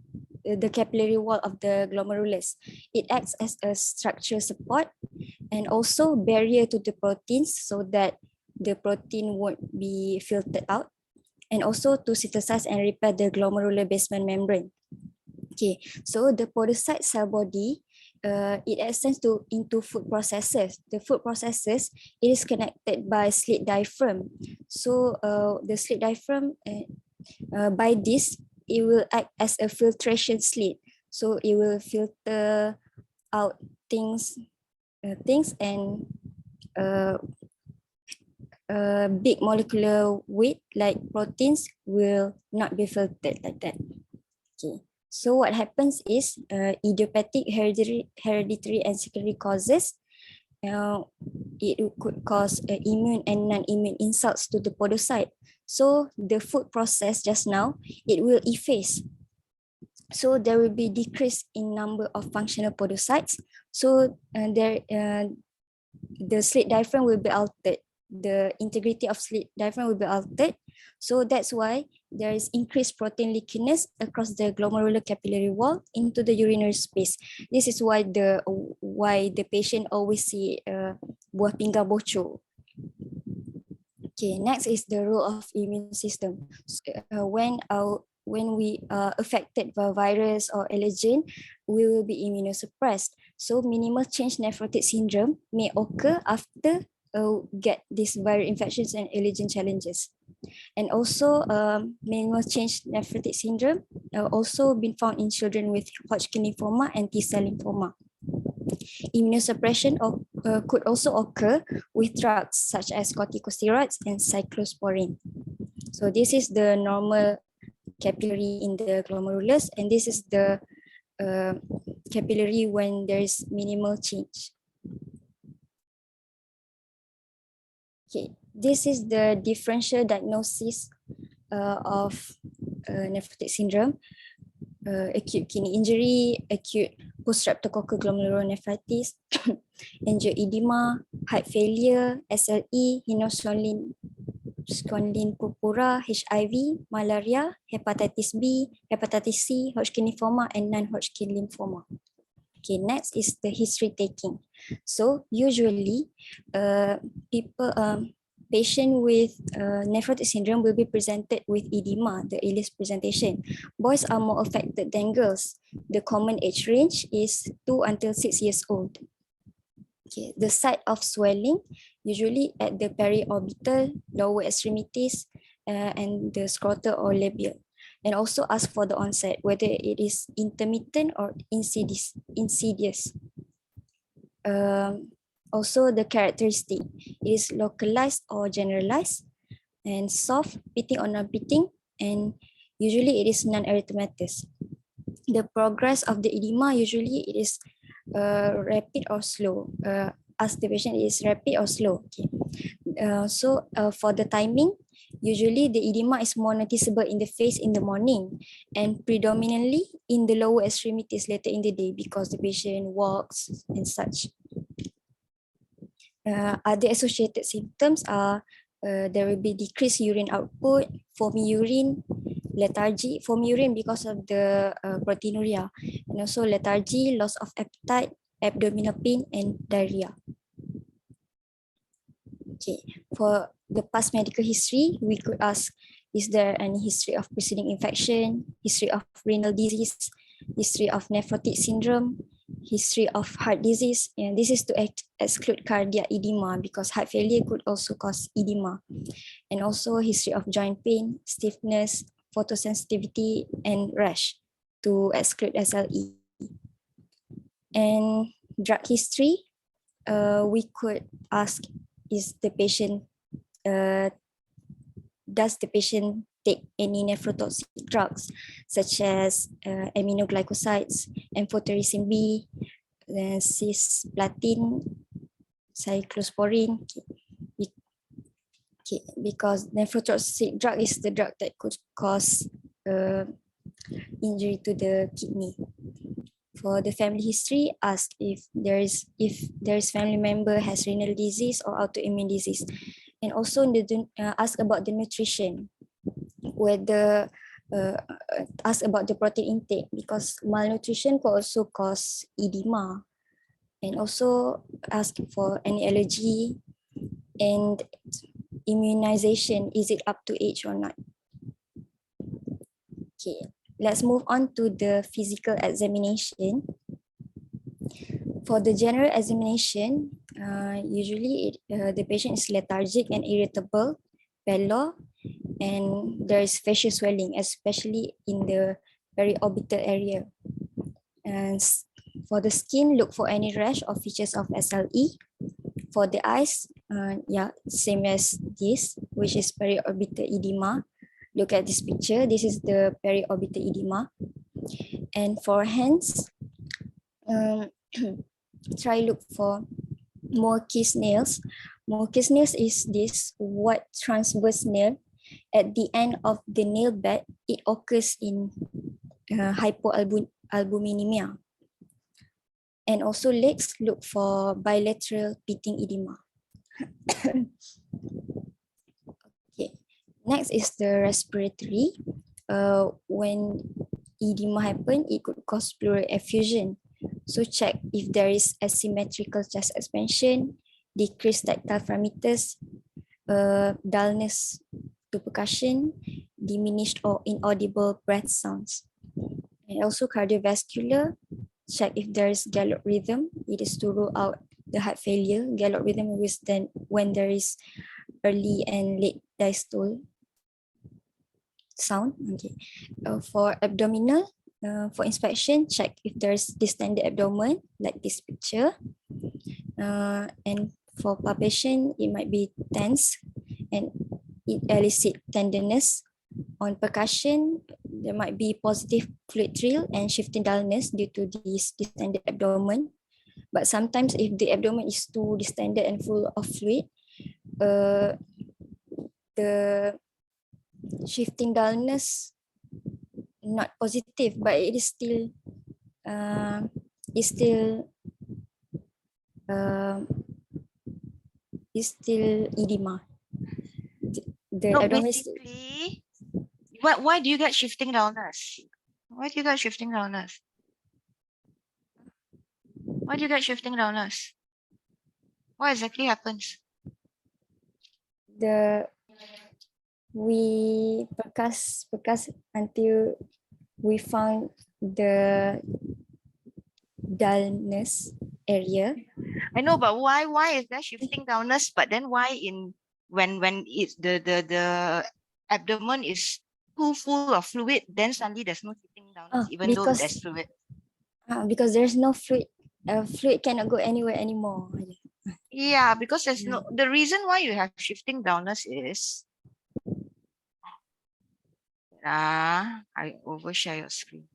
Speaker 3: the capillary wall of the glomerulus. It acts as a structure support and also barrier to the proteins so that the protein won't be filtered out, and also to synthesize and repair the glomerular basement membrane. Okay, so the podocyte cell body, it extends into food processes. The food processes, it is connected by slit diaphragm. So the slit diaphragm, by this, it will act as a filtration slit. So it will filter out things and big molecular weight like proteins will not be filtered like that. Okay. So what happens is idiopathic, hereditary and secondary causes. It could cause immune and non-immune insults to the podocyte. So the food process just now, it will efface. So there will be decrease in number of functional podocytes. So the slit diaphragm will be altered. The integrity of slit diaphragm will be altered. So that's why there is increased protein leakiness across the glomerular capillary wall into the urinary space. This is why the patient always see buah pinggang bocor. Okay, next is the role of immune system. When we are affected by virus or allergen, we will be immunosuppressed. So minimal change nephrotic syndrome may occur after get these viral infections and allergen challenges. And also minimal change nephrotic syndrome also been found in children with Hodgkin lymphoma and T-cell lymphoma. Immunosuppression could also occur with drugs such as corticosteroids and cyclosporine. So this is the normal capillary in the glomerulus, and this is the capillary when there is minimal change. Okay, this is the differential diagnosis of nephrotic syndrome. Acute kidney injury, acute post-streptococcal glomerulonephritis, angioedema, heart failure, SLE, scondyline purpura, HIV, malaria, hepatitis B, hepatitis C, Hodgkin lymphoma, and non-Hodgkin lymphoma. Okay, next is the history taking. So usually, patient with nephrotic syndrome will be presented with edema, the earliest presentation. Boys are more affected than girls. The common age range is 2 until 6 years old. Okay, the site of swelling usually at the periorbital, lower extremities, and the scrotal or labial. And also ask for the onset, whether it is intermittent or insidious. Also the characteristic is localized or generalized, and soft, pitting or non-pitting, and usually it is non-erythematous. The progress of the edema usually it is rapid or slow. Ask the patient, is rapid or slow. Okay. For the timing, usually the edema is more noticeable in the face in the morning and predominantly in the lower extremities later in the day because the patient walks and such. Other associated symptoms are there will be decreased urine output, foamy urine, lethargy, foamy urine because of the proteinuria, and also lethargy, loss of appetite, abdominal pain, and diarrhea. Okay, for the past medical history, we could ask, is there any history of preceding infection, history of renal disease, history of nephrotic syndrome, history of heart disease, and this is to exclude cardiac edema because heart failure could also cause edema, and also history of joint pain, stiffness, photosensitivity, and rash to exclude SLE. And drug history, we could ask, is the patient does the patient take any nephrotoxic drugs such as aminoglycosides, amphotericin B, cisplatin, cyclosporine. Okay, because nephrotoxic drug is the drug that could cause injury to the kidney. For the family history, ask if there is family member has renal disease or autoimmune disease, and also ask about the nutrition, whether ask about the protein intake because malnutrition could also cause edema, and also ask for any allergy and immunization. Is it up to age or not? Okay. Let's move on to the physical examination. For the general examination, usually the patient is lethargic and irritable, pallor, and there is facial swelling, especially in the periorbital area. And for the skin, look for any rash or features of SLE. For the eyes, same as this, which is periorbital edema. Look at this picture. This is the periorbital edema. And for hands, try look for Morquis nails. Morquis nails is this white transverse nail at the end of the nail bed. It occurs in hypoalbuminemia. And also legs, look for bilateral pitting edema. Okay. Next is the respiratory. When edema happen, it could cause pleural effusion. So check if there is asymmetrical chest expansion, decreased tactile parameters, dullness to percussion, diminished or inaudible breath sounds. And also cardiovascular, check if there is gallop rhythm. It is to rule out the heart failure. Gallop rhythm is then when there is early and late diastole sound. Okay. For abdominal, for inspection, check if there's distended abdomen, like this picture. And for palpation, it might be tense and it elicit tenderness. On percussion, there might be positive fluid thrill and shifting dullness due to this distended abdomen. But sometimes if the abdomen is too distended and full of fluid, the shifting dullness not positive, but it is still is still is still edema. The
Speaker 1: No,
Speaker 3: abdomen is
Speaker 1: basically, why do you get shifting dullness? Why do you get shifting dullness? Why do you get shifting dullness? What exactly happens?
Speaker 3: we percuss until we found the dullness area.
Speaker 1: I know, but why is there shifting dullness? But then why in when it's the abdomen is too full of fluid, then suddenly there's no shifting dullness, even though there's fluid.
Speaker 3: Because there's no fluid. Fluid cannot go anywhere anymore.
Speaker 1: Yeah, because there's no the reason why you have shifting dullness is I overshare your screen.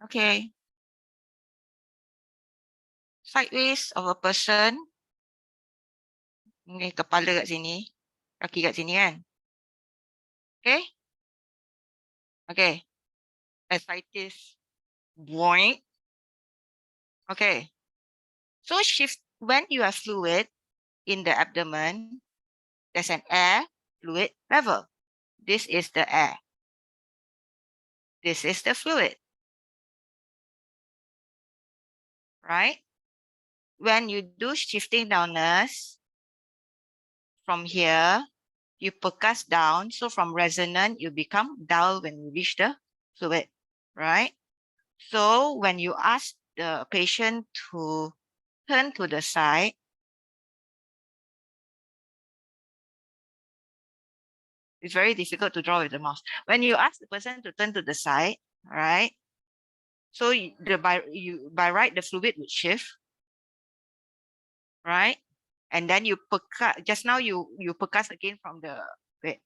Speaker 1: Okay. Sideways of a person. Okay, kepala kat sini. Kaki kat sini kan. Okay. Okay. Ascites. Boing. Okay. So shift when you have fluid in the abdomen, there's an air fluid level. This is the air. This is the fluid. Right? When you do shifting downwards from here, you percuss down. So from resonant, you become dull when you reach the fluid, right? So when you ask the patient to turn to the side, it's very difficult to draw with the mouse. When you ask the person to turn to the side, right? So by right, the fluid would shift, right? And then you percuss, just now you percuss again from the, wait,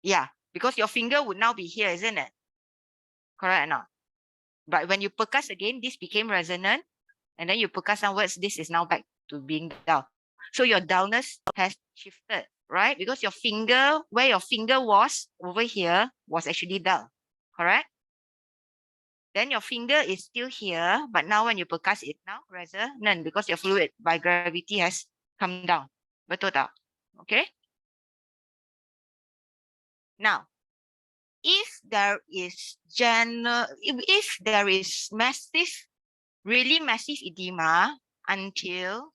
Speaker 1: yeah, because your finger would now be here, isn't it? Correct or not? But when you percuss again, this became resonant, and then you percuss downwards, this is now back to being dull. So your dullness has shifted, right? Because your finger, where your finger was over here, was actually dull, correct? Then your finger is still here, but now when you percuss it now, resonant, because your fluid by gravity has come down. Betul tak? Okay? Now, if there is if there is massive, really massive edema until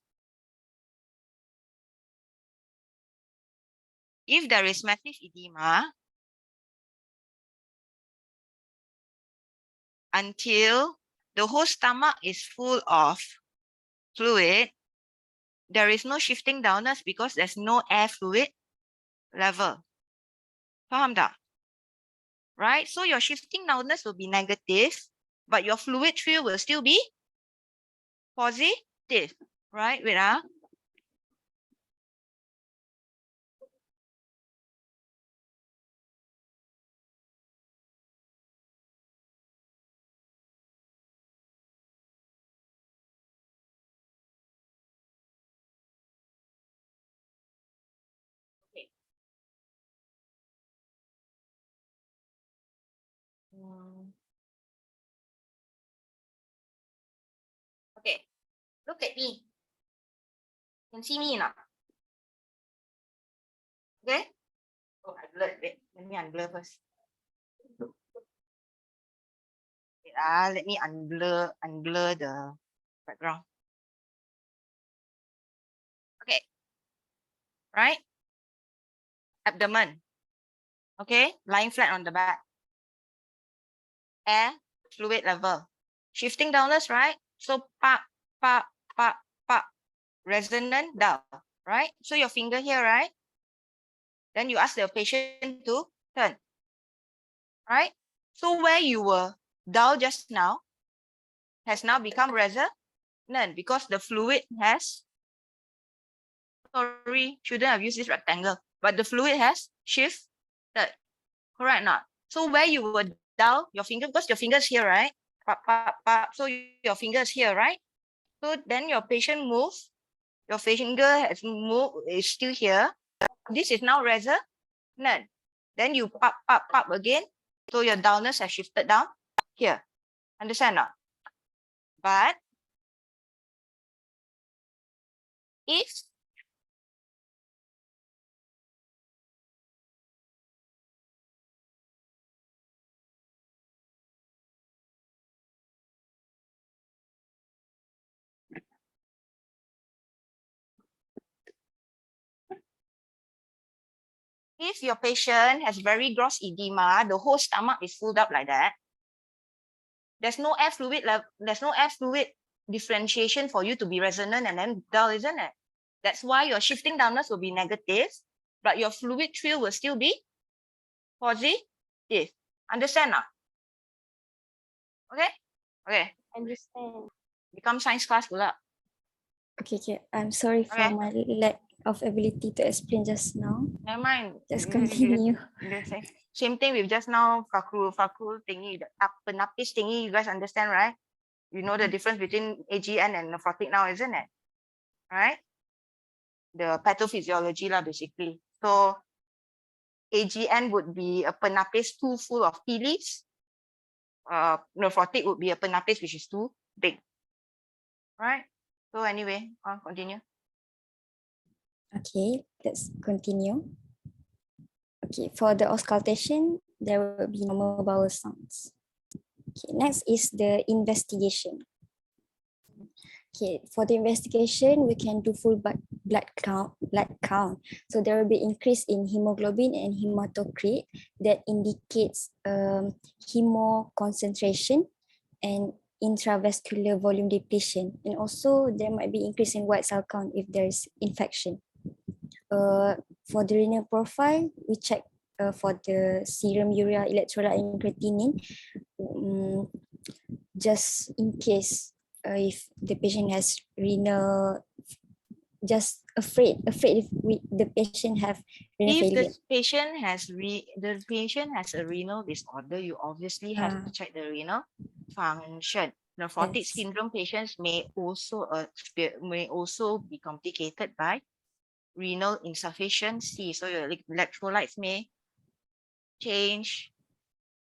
Speaker 1: if there is massive edema until the whole stomach is full of fluid, there is no shifting downwards because there's no air fluid level. Faham tak? Right? So your shifting downwards will be negative, but your fluid field will still be positive. Right? Wait. Okay. Okay. Look at me. Can see me or not? Okay. Oh, I blurred. Wait, let me unblur first. Wait, let me unblur the background. Okay. Right. Abdomen. Okay. Lying flat on the back. Air fluid level. Shifting downwards, right? So pop, pop, pop, pop. Resonant down, right? So your finger here, right? Then you ask the patient to turn, right? So where you were dull just now has now become resonant because the fluid has, sorry, shouldn't have used this rectangle, but the fluid has shifted, correct not? So where you were dull, your finger, because your finger is here, right? Pop, pop, pop. So your finger is here, right? So then your patient moves, your finger has moved, is still here. This is now resonant. Then you pop, pop, pop again. So your dullness has shifted down here. Understand not? But if your patient has very gross edema, the whole stomach is filled up like that, there's no air fluid differentiation for you to be resonant and then dull, isn't it? That's why your shifting downwards will be negative, but your fluid trail will still be positive. Understand now? Okay? Okay.
Speaker 3: Understand.
Speaker 1: Become science class pula.
Speaker 3: Okay. I'm sorry for
Speaker 1: Okay.
Speaker 3: my lack of ability to explain just now.
Speaker 1: Never mind.
Speaker 3: Just continue.
Speaker 1: Same thing with just now, fakul thingy, the penapis thingy, you guys understand, right? You know the difference between AGN and nephrotic now, isn't it? Right? The pathophysiology lah, basically. So AGN would be a penapis too full of tea leaves. Nephrotic would be a penapis which is too big. Right? So anyway, continue.
Speaker 3: Okay, let's continue. Okay, for the auscultation, there will be normal bowel sounds. Okay, next is the investigation. Okay, for the investigation, we can do full blood count. So there will be increase in hemoglobin and hematocrit that indicates hemo concentration and intravascular volume depletion. And also there might be increase in white cell count if there is infection. For the renal profile, we check for the serum urea, electrolyte, and creatinine, just in case if the patient has renal, just afraid if the patient have renal
Speaker 1: If
Speaker 3: failure.
Speaker 1: the patient has a renal disorder, you obviously have to check the renal function. Nephrotic
Speaker 3: Yes.
Speaker 1: syndrome patients may also be complicated by renal insufficiency. So your electrolytes may change,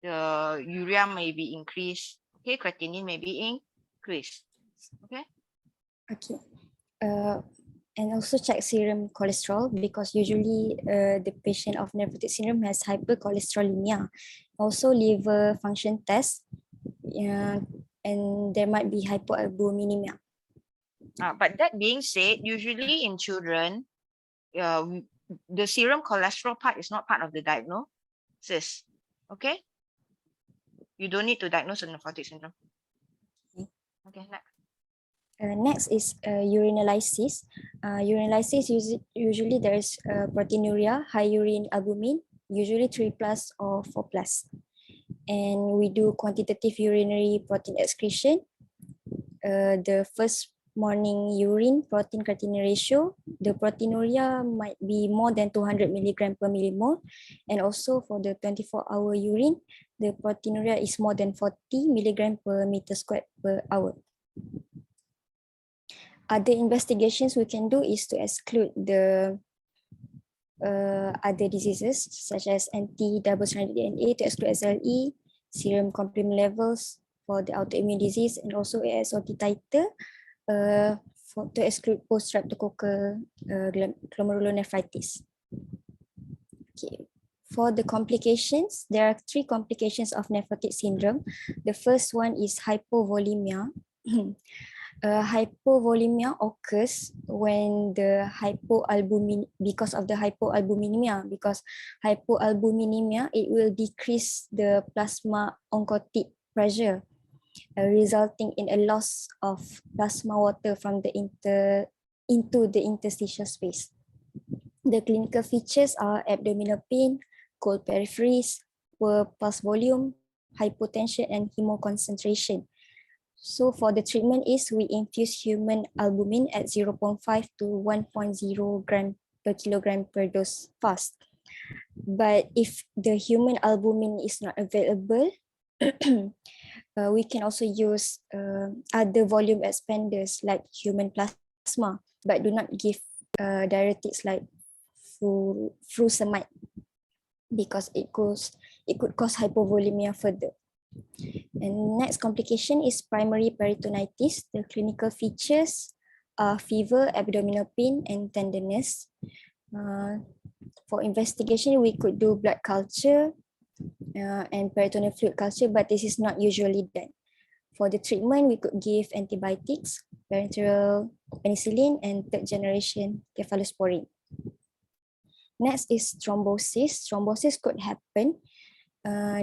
Speaker 1: the urea may be increased, okay, creatinine may be increased. Okay.
Speaker 3: Okay. And also check serum cholesterol because usually the patient of nephrotic syndrome has hypercholesterolemia. Also liver function test, and there might be hypoalbuminemia.
Speaker 1: But that being said, usually in children, the serum cholesterol part is not part of the diagnosis. Okay. You don't need to diagnose a nephrotic syndrome. Okay, next.
Speaker 3: Next is urinalysis. Urinalysis usually there is proteinuria, high urine albumin, usually 3+ or 4+. And we do quantitative urinary protein excretion. The first morning urine protein creatinine ratio, the proteinuria might be more than 200 milligram per millimole. And also for the 24-hour urine, the proteinuria is more than 40 milligram per meter squared per hour. Other investigations we can do is to exclude the other diseases such as anti-double-stranded DNA to exclude SLE, serum complement levels for the autoimmune disease, and also ASOT titer to exclude post-streptococcal glomerulonephritis. Okay. For the complications, there are 3 complications of nephrotic syndrome. The first one is hypovolemia. Hypovolemia occurs when the because of the hypoalbuminemia. Because hypoalbuminemia, it will decrease the plasma oncotic pressure, resulting in a loss of plasma water from the into the interstitial space. The clinical features are abdominal pain, cold peripheries, poor pulse volume, hypotension, and hemoconcentration. So for the treatment is we infuse human albumin at 0.5 to 1.0 gram per kilogram per dose fast. But if the human albumin is not available, we can also use other volume expanders like human plasma, but do not give diuretics like furosemide because it could cause hypovolemia further. And next complication is primary peritonitis. The clinical features are fever, abdominal pain, and tenderness. For investigation, we could do blood culture and peritoneal fluid culture, but this is not usually done. For the treatment, we could give antibiotics, parenteral penicillin, and third generation cephalosporin. Next is thrombosis. Thrombosis could happen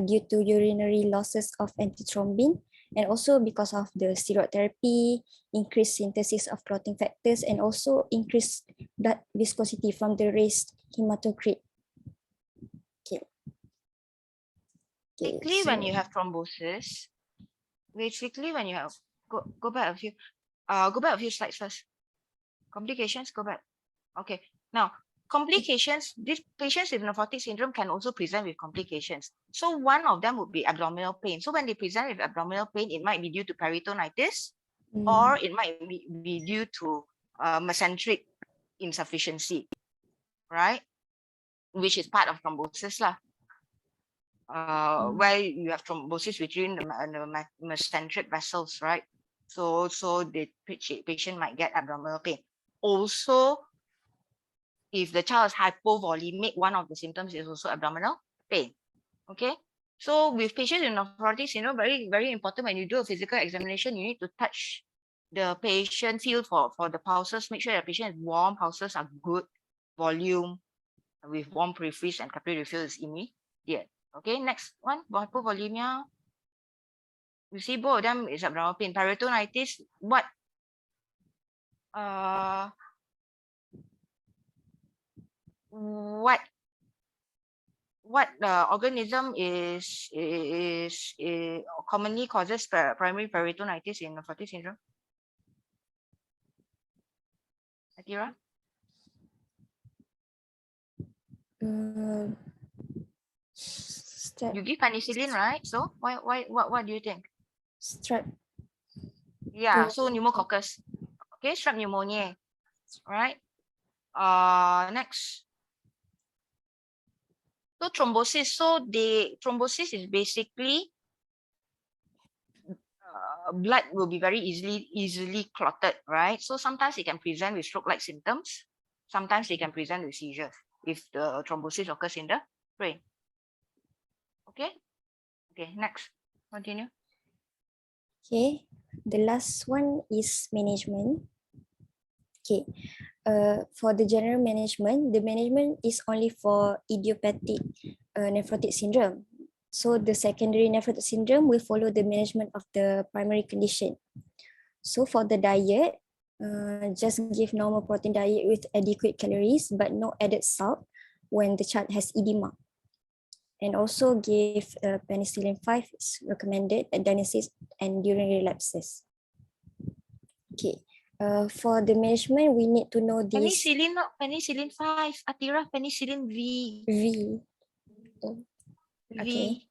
Speaker 3: due to urinary losses of antithrombin and also because of the steroid therapy, increased synthesis of clotting factors, and also increased blood viscosity from the raised hematocrit. Okay.
Speaker 1: Basically, when you have thrombosis, basically when you have go back a few slides first. Complications, go back. Okay. Now, complications, these patients with nephrotic syndrome can also present with complications. So one of them would be abdominal pain. So when they present with abdominal pain, it might be due to peritonitis, or it might be due to mesenteric insufficiency, right? Which is part of thrombosis lah. Where you have thrombosis between the mesenteric vessels, right? So the patient might get abdominal pain. Also, if the child is hypovolemic, one of the symptoms is also abdominal pain. Okay. So with patients with nephrotic syndrome, very, very important when you do a physical examination, you need to touch the patient, feel for the pulses, make sure the patient is warm, pulses are good, volume with warm peripheries and capillary refill is immediate. Okay, next one, hypovolemia. You see both of them is abdominal pain. Peritonitis, what organism is commonly causes primary peritonitis in nephrotic syndrome? Atira? You give penicillin, right? So what do you think?
Speaker 3: Strep.
Speaker 1: Yeah, so pneumococcus. Okay, strep pneumoniae. Right. Next. So thrombosis. So the thrombosis is basically blood will be very easily clotted, right? So sometimes it can present with stroke-like symptoms. Sometimes they can present with seizures if the thrombosis occurs in the brain. Okay. Okay. Next. Continue.
Speaker 3: Okay. The last one is management. Okay. For the general management, the management is only for idiopathic nephrotic syndrome. So the secondary nephrotic syndrome will follow the management of the primary condition. So for the diet, just give normal protein diet with adequate calories, but no added salt when the child has edema. And also give penicillin 5 is recommended at diagnosis and during relapses. Okay. For the management, we need to know this.
Speaker 1: Penicillin, not penicillin 5. Atira, penicillin V.
Speaker 3: V. Oh. Okay.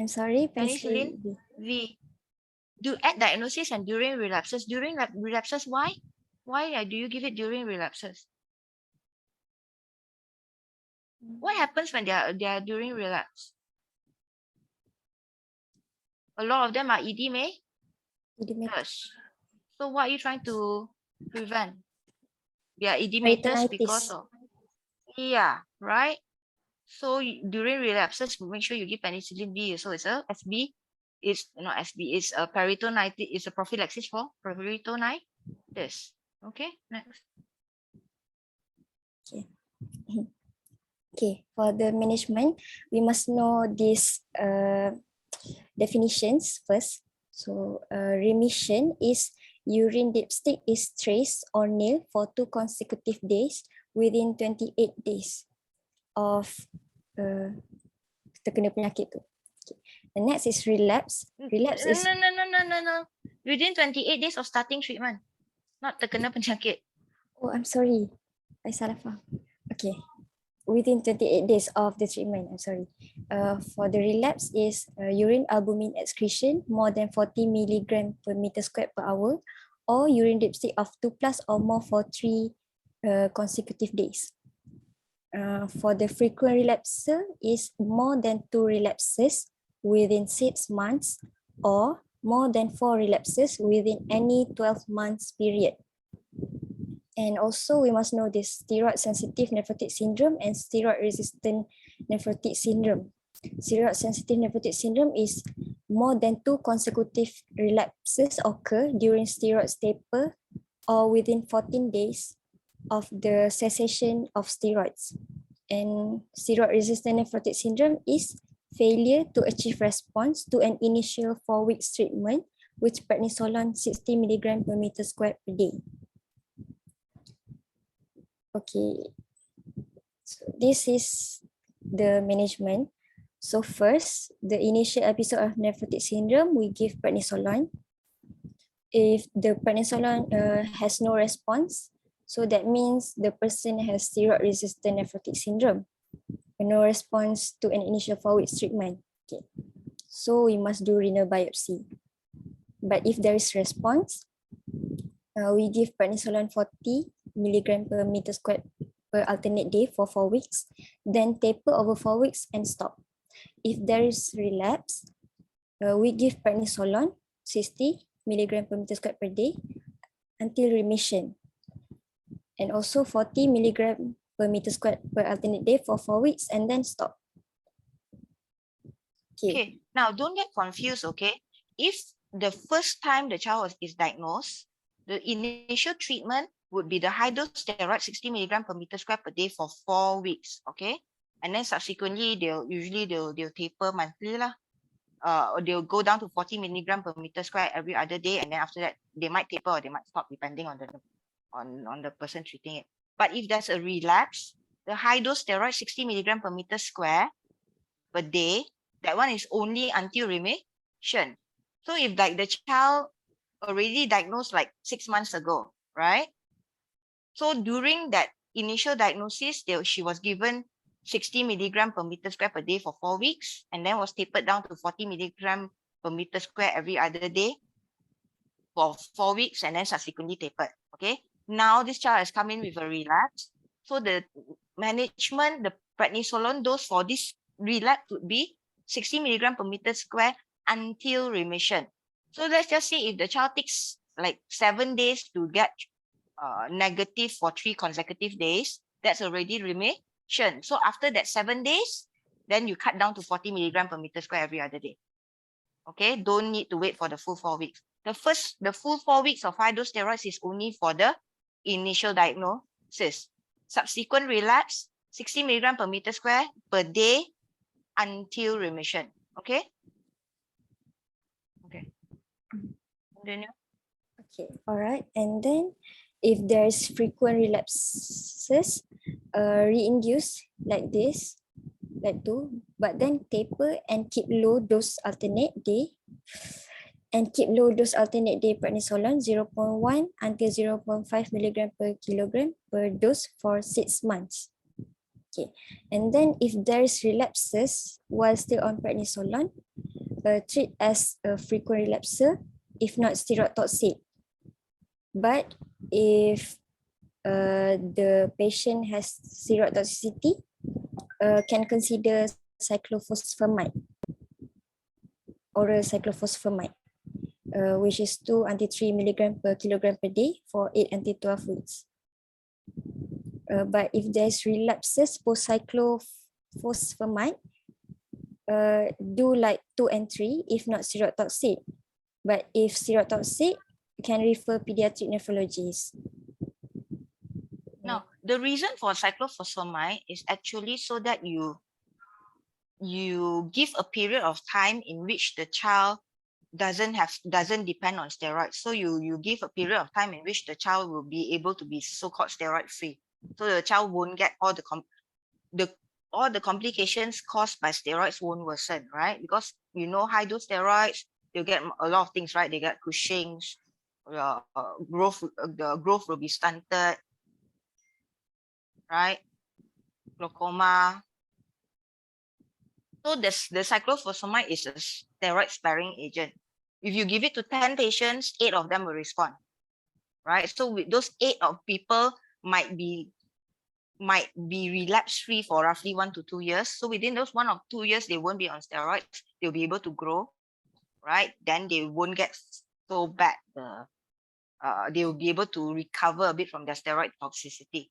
Speaker 3: I'm sorry,
Speaker 1: Penicillin V. Do at diagnosis and during relapses. During relapses, why? Why do you give it during relapses? What happens when they are during relapse? A lot of them are edematous. So what are you trying to prevent? They are edematous because of, yeah, right? So during relapses, make sure you give penicillin B. So it's a SB. It's not SB. It's a peritonitis. It's a prophylaxis for peritonitis. Okay, next.
Speaker 3: Okay, for the management, we must know these definitions first. So remission is urine dipstick is traced or nil for 2 consecutive days within 28 days of terkena penyakit tu. Okay. The next is relapse. Relapse is
Speaker 1: No. Within 28 days of starting treatment, not terkena penyakit.
Speaker 3: oh, I'm sorry. I salah faham. Okay. Within 28 days of the treatment, I'm sorry. For the relapse is urine albumin excretion more than 40 milligram per meter squared per hour, or urine dipstick of 2+ or more for 3 consecutive days. For the frequent relapser is more than 2 relapses within 6 months, or more than 4 relapses within any 12 months period. And also we must know this steroid sensitive nephrotic syndrome and steroid resistant nephrotic syndrome. Steroid sensitive nephrotic syndrome is more than 2 consecutive relapses occur during steroid taper or within 14 days of the cessation of steroids. And steroid resistant nephrotic syndrome is failure to achieve response to an initial 4 weeks treatment with prednisolone 60 mg per meter squared per day. Okay, so this is the management. So first, the initial episode of nephrotic syndrome, we give prednisolone. If the prednisolone has no response, so that means the person has steroid resistant nephrotic syndrome. No response to an initial 4 weeks treatment. Okay, so we must do renal biopsy. But if there is response, we give prednisolone 40 milligram per meter squared per alternate day for 4 weeks, then taper over 4 weeks and stop. If there is relapse, we give prednisolone 60 milligram per meter squared per day until remission, and also 40 milligram per meter squared per alternate day for 4 weeks and then stop.
Speaker 1: Okay, now don't get confused, okay? If the first time the child is diagnosed, the initial treatment would be the high dose steroid 60 milligram per meter squared per day for 4 weeks, okay? And then subsequently, they'll taper monthly lah. Or they'll go down to 40 milligram per meter squared every other day, and then after that, they might taper or they might stop depending on the person treating it. But if there's a relapse, the high dose steroid 60 milligram per meter square per day, that one is only until remission. So if like the child already diagnosed like 6 months ago, right? So during that initial diagnosis, she was given 60 milligram per meter square per day for 4 weeks, and then was tapered down to 40 milligram per meter square every other day for 4 weeks, and then subsequently tapered. Okay. Now this child has come in with a relapse. So the management, the prednisolone dose for this relapse would be 60 milligram per meter square until remission. So let's just say if the child takes like 7 days to get negative for 3 consecutive days, that's already remission. So after that 7 days, then you cut down to 40 milligram per meter square every other day. Okay, don't need to wait for the full 4 weeks. The full 4 weeks of high dose steroids is only for the initial diagnosis. Subsequent relapse, 60 milligram per meter square per day until remission. Okay. Okay. Continue.
Speaker 3: Okay, all right. And then if there's frequent relapses, reinduce like this, like two, but then taper and keep low dose alternate day, and keep low dose alternate day prednisolone 0.1 until 0.5 milligram per kilogram per dose for 6 months. Okay, and then if there's relapses while still on prednisolone, treat as a frequent relapser, if not steroid toxic. But if the patient has steroid toxicity, can consider cyclophosphamide, oral cyclophosphamide, which is 2 until 3 milligram per kilogram per day for 8 until 12 weeks. But if there's relapses post cyclophosphamide, do like 2 and 3 if not serotoxic. But if serotoxic, you can refer pediatric nephrologist.
Speaker 1: Now, the reason for cyclophosphamide is actually so that you give a period of time in which the child doesn't depend on steroids. So you give a period of time in which the child will be able to be so-called steroid free. So the child won't get all the complications caused by steroids won't worsen, right? Because you know, high dose steroids, they'll get a lot of things, right? They get Cushing's, the growth will be stunted, right? Glaucoma. So the cyclophosphamide is a steroid sparing agent. If you give it to 10 patients, 8 of them will respond, right? So with those 8 of people might be relapse free for roughly 1 to 2 years. So within those 1 or 2 years, they won't be on steroids. They'll be able to grow, right? Then they won't get so bad. They will be able to recover a bit from their steroid toxicity,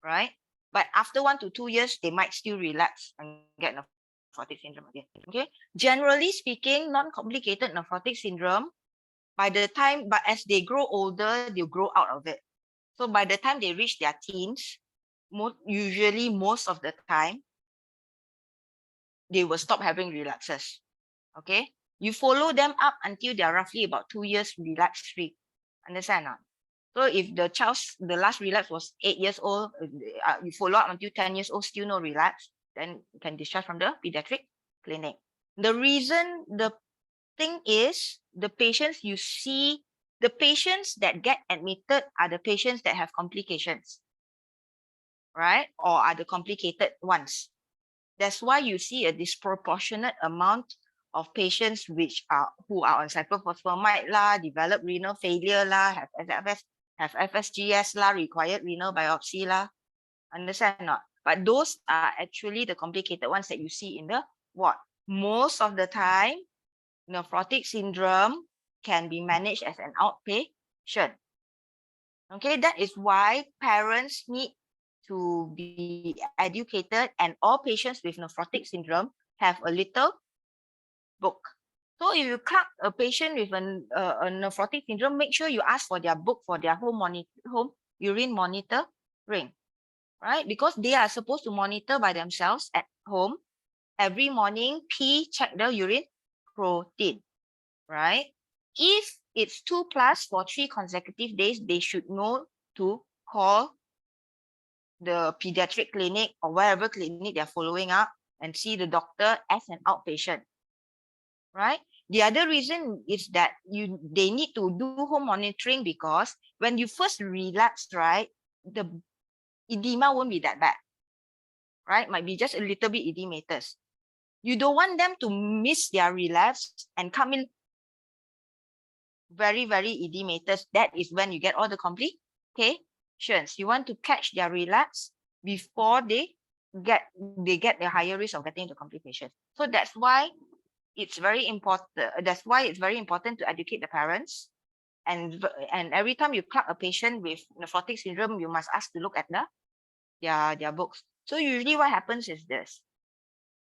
Speaker 1: right? But after 1 to 2 years, they might still relapse and get nephrotic syndrome again. Okay. Generally speaking, non-complicated nephrotic syndrome, but as they grow older, they'll grow out of it. So by the time they reach their teens, usually most of the time, they will stop having relapses. Okay. You follow them up until they're roughly about 2 years relapse free. Understand or not? So if the last relapse was 8 years old, you follow up until 10 years old, still no relapse, then you can discharge from the pediatric clinic. The thing is, the patients that get admitted are the patients that have complications, right? Or are the complicated ones. That's why you see a disproportionate amount of patients who are on cyclophosphamide lah, develop renal failure lah, have FSGS lah, required renal biopsy lah. Understand or not? But those are actually the complicated ones that you see in the ward. Most of the time, nephrotic syndrome can be managed as an outpatient. Okay, that is why parents need to be educated, and all patients with nephrotic syndrome have a little book. So if you clerk a patient with a nephrotic syndrome, make sure you ask for their book for their home urine monitoring, right? Because they are supposed to monitor by themselves at home every morning, check the urine protein, right? If it's 2+ for 3 consecutive days, they should know to call the pediatric clinic or wherever clinic they're following up and see the doctor as an outpatient, right? The other reason is that they need to do home monitoring, because when you first relapse, right, the edema won't be that bad, right? Might be just a little bit edematous. You don't want them to miss their relapse and come in very, very edematous. That is when you get all the complications. You want to catch their relapse before they get the higher risk of getting the complications. So that's why it's very important. That's why it's very important to educate the parents. And every time you clerk a patient with nephrotic syndrome, you must ask to look at their books. So usually what happens is this.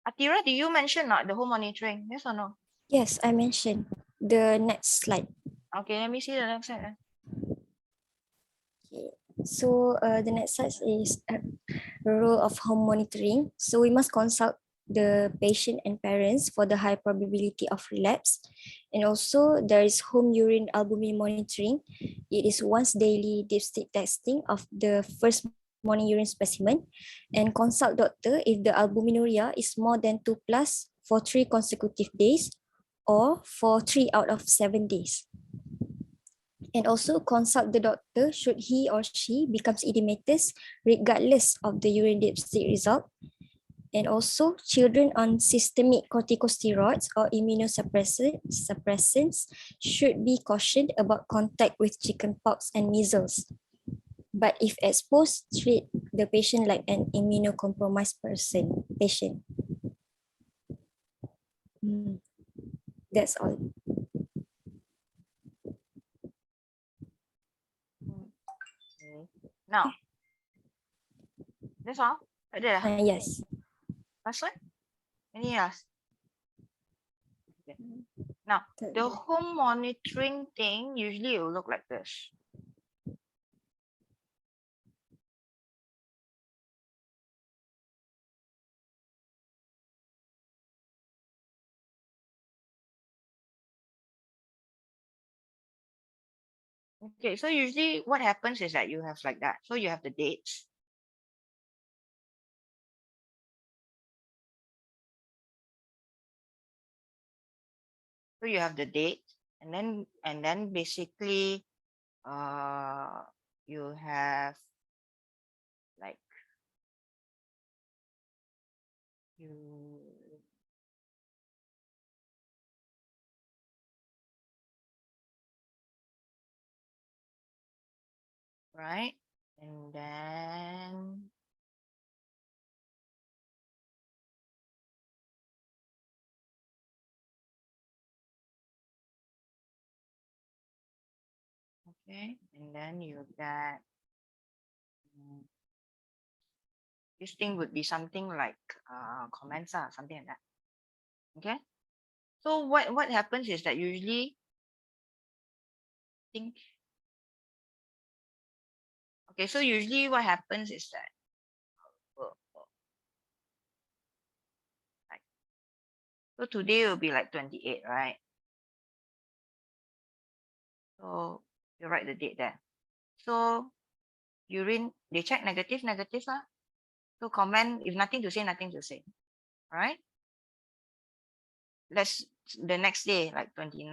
Speaker 1: Atira, did you mention the home monitoring? Yes or no?
Speaker 3: Yes, I mentioned. The next slide.
Speaker 1: Okay, let me see the next slide.
Speaker 3: Okay. So the next slide is role of home monitoring. So we must consult the patient and parents for the high probability of relapse. And also there is home urine albumin monitoring. It is once daily dipstick testing of the first morning urine specimen, and consult doctor if the albuminuria is more than 2+ for 3 consecutive days or for 3 out of 7 days. And also consult the doctor should he or she becomes edematous regardless of the urine dipstick result. And also children on systemic corticosteroids or immunosuppressants should be cautioned about contact with chickenpox and measles. But if exposed, treat the patient like an immunocompromised patient. That's all.
Speaker 1: Now, that's all.
Speaker 3: Yes.
Speaker 1: Last one? Any else? Okay. Now, the home monitoring thing, usually it will look like this. Okay, so usually what happens is that you have like that. So you have the dates. So you have the date, and then basically you have like you right, and then okay, and then you get this thing would be something like comments or something like that. Okay, so what happens is that usually think okay, so usually what happens is that like, so today will be like 28, right? So you write the date there. So urine, they check negative, lah. So comment, if nothing to say, nothing to say. All right. Let's the next day, like 29.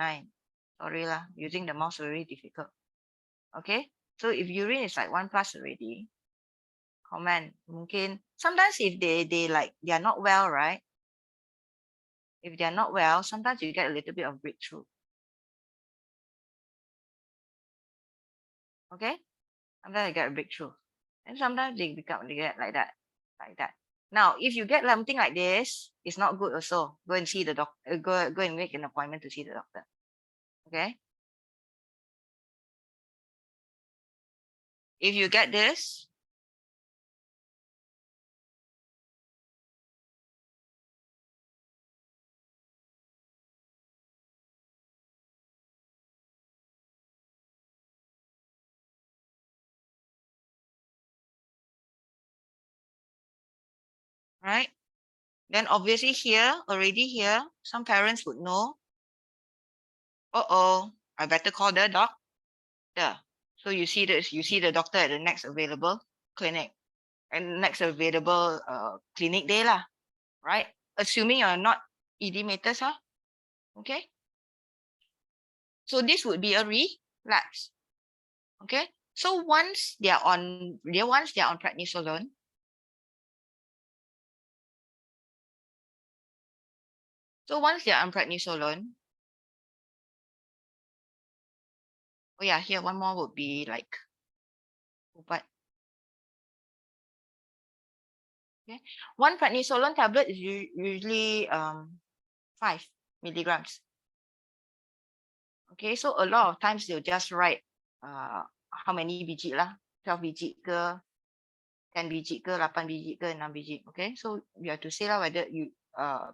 Speaker 1: Sorry lah, using the mouse very difficult. Okay. So if urine is like 1+ already, comment. Mungkin sometimes if they like they are not well, right? If they are not well, sometimes you get a little bit of breakthrough. Okay. Sometimes you get a breakthrough. And sometimes they get like that. Like that. Now, if you get something like this, it's not good also. Go and see the doctor. Go and make an appointment to see the doctor. Okay. If you get this, right? Then obviously here, already here, some parents would know, uh-oh, I better call the doctor. So you see this, you see the doctor at the next available clinic and next available clinic day lah, right? Assuming you're not ED makers, huh? Okay. So this would be a relapse. Okay. So once they are on prednisolone, oh yeah, here one more would be like but okay. One prednisolone tablet is usually 5 milligrams. Okay, so a lot of times they'll just write how many biji lah, 12 biji ke, 10 biji ke, 8 biji ke, 6 biji. Okay, so you have to say lah whether you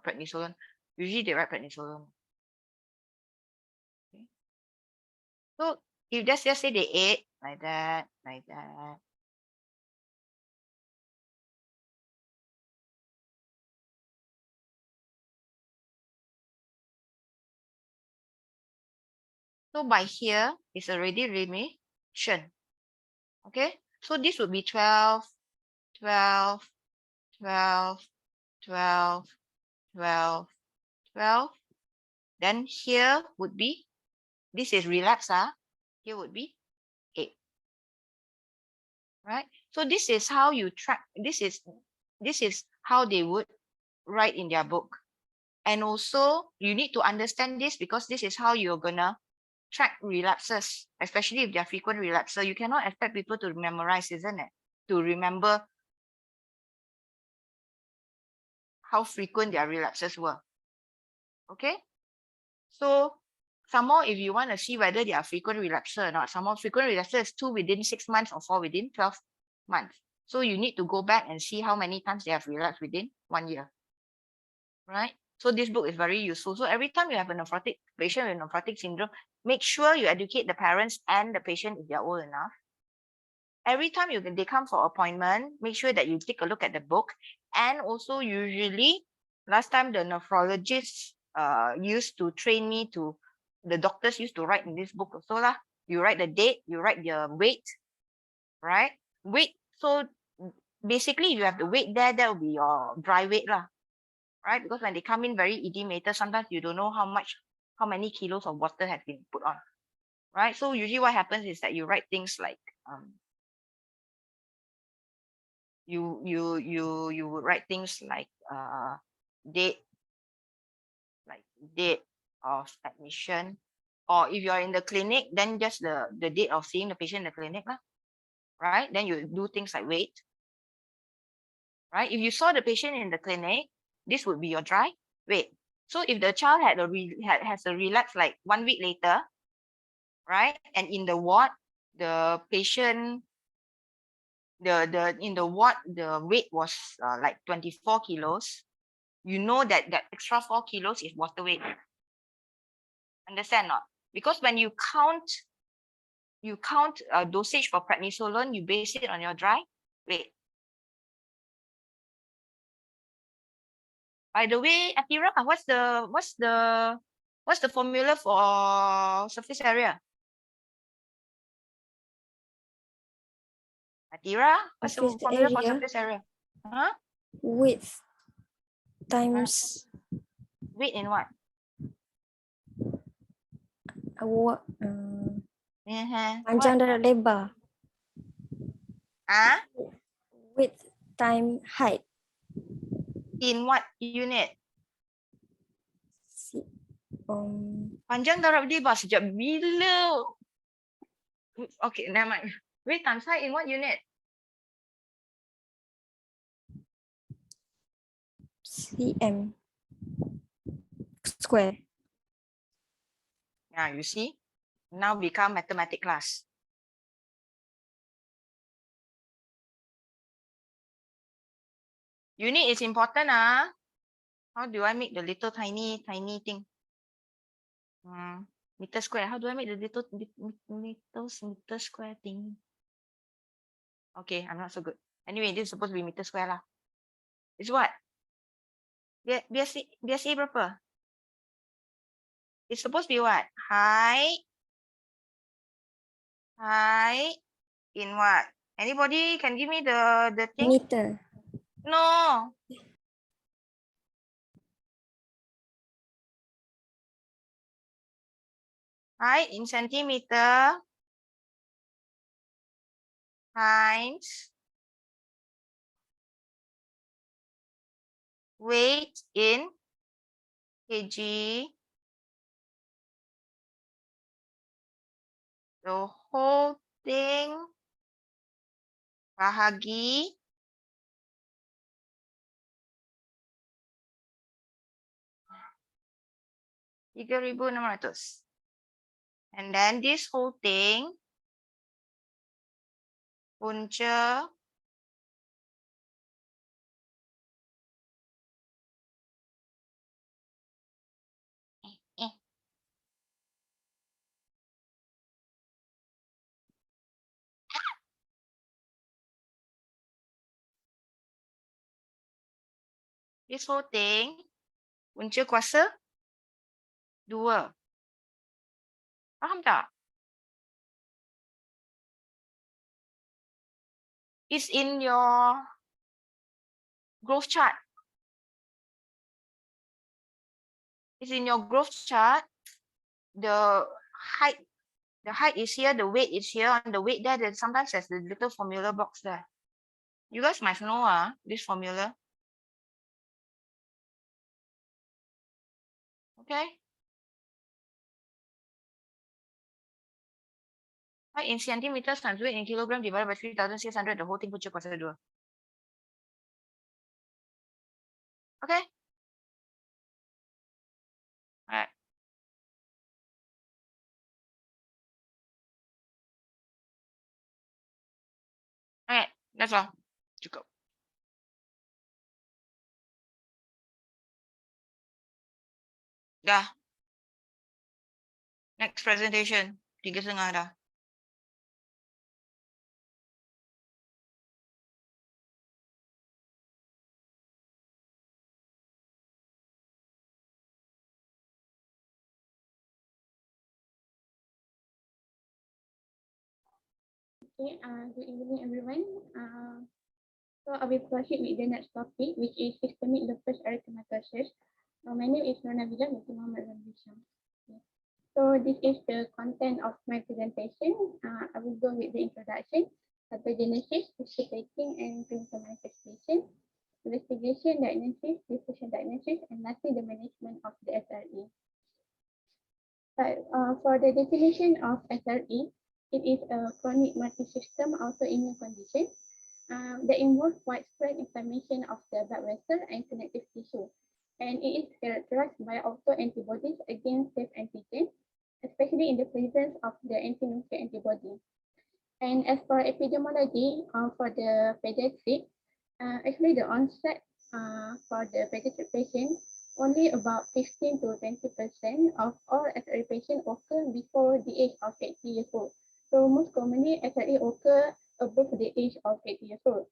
Speaker 1: prednisolone. Usually they write prednisolone. Okay. So if just say they ate like that. So by here is already remission. Okay, so this would be 12, 12, 12, 12, 12, 12. Then here would be, this is relapse, here would be 8. Right? So this is how you track, this is how they would write in their book. And also you need to understand this because this is how you're gonna track relapses, especially if they're frequent relapses. So you cannot expect people to memorize, isn't it? To remember how frequent their relapses were. Okay. So some more, if you want to see whether they are frequent relapses or not, some more frequent relapses 2 within 6 months or 4 within 12 months. So you need to go back and see how many times they have relapsed within 1 year. right? So this book is very useful. So every time you have a nephrotic patient with nephrotic syndrome, make sure you educate the parents and the patient if they're old enough. Every time they come for appointment, make sure that you take a look at the book. And also usually, last time the nephrologists used to train me to, the doctors used to write in this book also lah. You write the date, you write the weight, right? Weight. So basically, if you have the weight there, that will be your dry weight lah, right? Because when they come in very edematous, sometimes you don't know how many kilos of water has been put on, right? So usually what happens is that you write things like you would write things like date, like date of admission, or if you're in the clinic, then just the date of seeing the patient in the clinic lah, right? Then you do things like weight, right? If you saw the patient in the clinic, this would be your dry weight. So if the child has a relapse like 1 week later, right, and in the ward, the patient in the ward the weight was like 24 kilos, you know that extra 4 kilos is water weight. Understand not? Because when you count dosage for prednisolone, you base it on your dry weight. By the way, Atira, what's the formula for surface area? Atira, what's the
Speaker 3: Surface
Speaker 1: formula for
Speaker 3: area.
Speaker 1: surface area? Huh?
Speaker 3: Width times
Speaker 1: Weight in what?
Speaker 3: what?
Speaker 1: Uh-huh.
Speaker 3: Panjang darat lebar.
Speaker 1: Ah?
Speaker 3: Width time height.
Speaker 1: In what unit? Panjang darab lebar sejak bila? Okay, never mind. Weight times height in what unit?
Speaker 3: cm square.
Speaker 1: Yeah, you see? Now become mathematics class. Unit is important, ah. How do I make the little tiny thing? Meter square. How do I make the little meter square thing? Okay, I'm not so good. Anyway, this is supposed to be meter square lah. It's what? Biasa berapa? It's supposed to be what? Height in what? Anybody can give me the thing?
Speaker 3: Meter.
Speaker 1: No. Height in centimeter times weight in kg. The whole thing bahagi 3,600. And then this whole thing punca this whole thing punca kuasa 2. Faham tak? It's in your growth chart. It's in your growth chart. The height is here, the weight is here. On the weight there, sometimes there's the little formula box there. You guys must know this formula. Okay. Height in centimeters times weight in kilogram divided by 3,600. The whole thing punca kuasa 2. Okay. Alright. Alright, that's all. Cukup. Dah. Next presentation. 3:30 dah.
Speaker 7: Okay, good evening everyone. So I will proceed with the next topic, which is systemic lupus erythematosus. My name is Nona Bila binti Muhammad Ramlisha. Okay. So this is the content of my presentation. I will go with the introduction, pathogenesis, history taking, and clinical manifestation, investigation, diagnosis, diffusion diagnosis, and lastly the management of the SRE. But for the definition of SRE, it is a chronic multi-system autoimmune condition that involves widespread inflammation of the blood vessel and connective tissue. And it is characterized by autoantibodies against safe antigen, especially in the presence of the anti-nuclear antibody. And as for epidemiology for the pediatric, actually the onset for the pediatric patient, only about 15 to 20% of all SRE patients occur before the age of 80 years old. So most commonly, SRE occur above the age of 80 years old.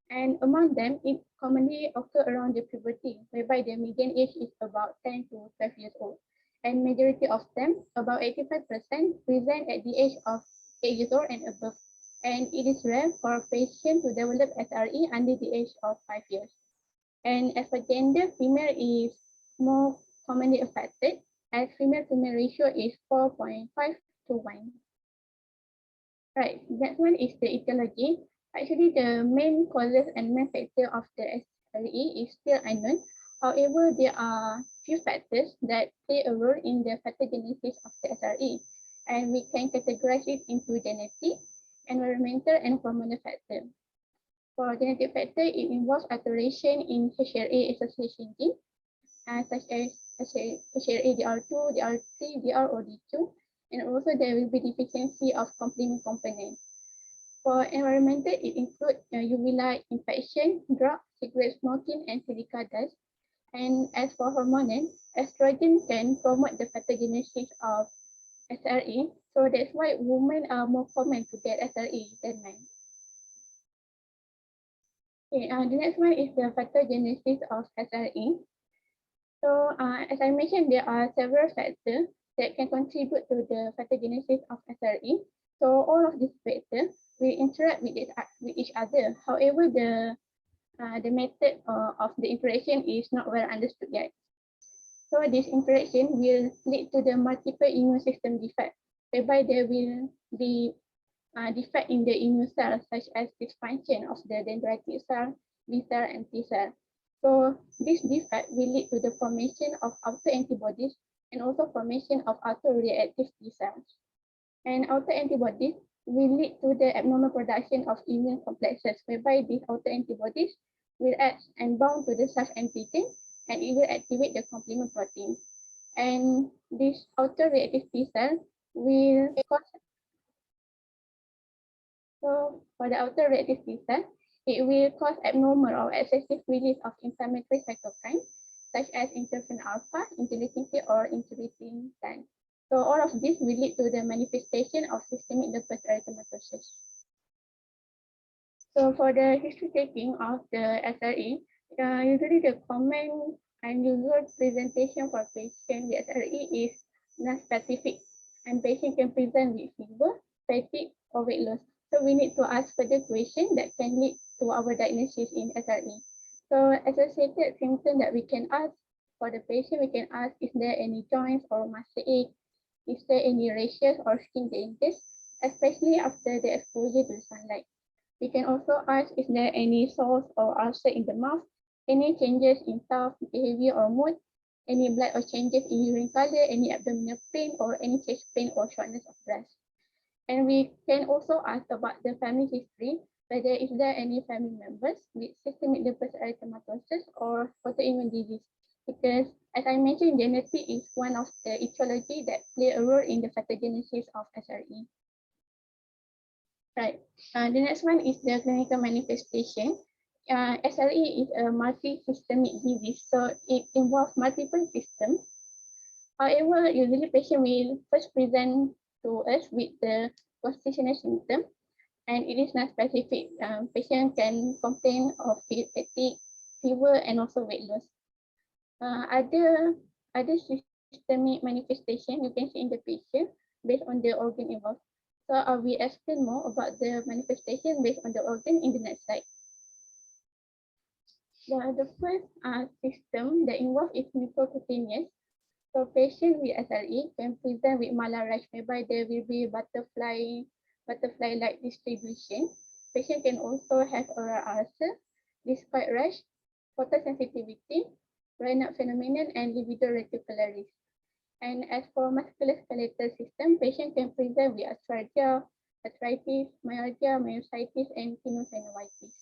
Speaker 7: And among them, it commonly occur around the puberty, whereby the median age is about 10 to 12 years old. And majority of them, about 85%, present at the age of 8 years old and above. And it is rare for a patient to develop SRE under the age of 5 years. And as for gender, female is more commonly affected, as female-to-male ratio is 4.5 to 1. Right, next one is the etiology. Actually, the main causes and main factor of the SRE is still unknown. However, there are few factors that play a role in the pathogenesis of the SRE, and we can categorize it into genetic, environmental, and hormonal factor. For genetic factor, it involves alteration in HLA association gene, such as HLA DR2, DR3, DR, or D2, and also there will be deficiency of complement component. For environmental, it includes UV light, infection, drug, cigarette smoking, and silica dust. And as for hormone, estrogen can promote the pathogenesis of SRE, so that's why women are more common to get SRE than men. Okay, the next one is the pathogenesis of SRE. So as I mentioned, there are several factors that can contribute to the pathogenesis of SRE. So all of these factors will interact with each other. However, the method of the interaction is not well understood yet. So this interaction will lead to the multiple immune system defect, whereby there will be defect in the immune cells, such as dysfunction of the dendritic cell, B cell, and T cell. So this defect will lead to the formation of autoantibodies and also formation of autoreactive T cells. And autoantibodies will lead to the abnormal production of immune complexes, whereby these autoantibodies will act and bound to the such antigen, and it will activate the complement protein. And this autoreactive T cell will cause. So for the autoreactive T cell, it will cause abnormal or excessive release of inflammatory cytokines, such as interferon alpha, interleukin-2, or interleukin-10. So all of this will lead to the manifestation of systemic lupus erythematosus. So for the history taking of the SRE, usually the common and usual presentation for patient with SRE is non-specific, and patient can present with fever, fatigue, or weight loss. So we need to ask further questions that can lead to our diagnosis in SRE. So associated symptoms that we can ask for the patient, we can ask, is there any joints or muscle ache? Is there any rashes or skin changes, especially after the exposure to sunlight? We can also ask, is there any sores or ulcer in the mouth? Any changes in thought, behavior, or mood? Any blood or changes in urine color? Any abdominal pain or any chest pain or shortness of breath? And we can also ask about the family history, whether is there any family members with systemic lupus erythematosus or autoimmune disease. Because as I mentioned, genetic is one of the etiology that play a role in the pathogenesis of SRE. Right. The next one is the clinical manifestation. SRE is a multi-systemic disease, so it involves multiple systems. However, usually patient will first present to us with the constitutional symptom, and it is not specific. Patient can complain of fatigue, fever, and also weight loss. Other systemic manifestation you can see in the patient based on the organ involved. So we explain more about the manifestation based on the organ in the next slide. The first system that involves is mucocutaneous. So patients with SLE can present with malar rash, whereby there will be butterfly-like distribution. Patient can also have oral ulcer, discoid rash, photosensitivity, Raynaud phenomenon, and libido reticularis. And as for musculoskeletal system, patient can present with arthralgia, arthritis, myalgia, myositis, and tenosynovitis.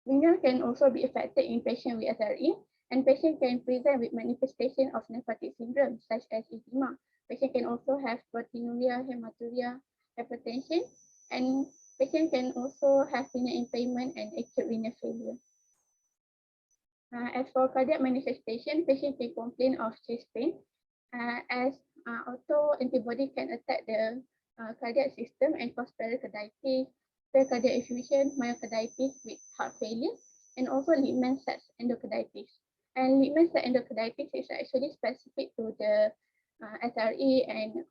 Speaker 7: Renal can also be affected in patients with SLE, and patient can present with manifestation of nephrotic syndrome, such as edema. Patient can also have proteinuria, hematuria, hypertension, and patient can also have renal impairment and acute renal failure. As for cardiac manifestation, patient can complain of chest pain, as autoantibody can attack the cardiac system and cause pericarditis, pericardial effusion, myocarditis with heart failure, and also Liebman-Satz endocarditis. And Liebman-Satz endocarditis is actually specific to the SRE and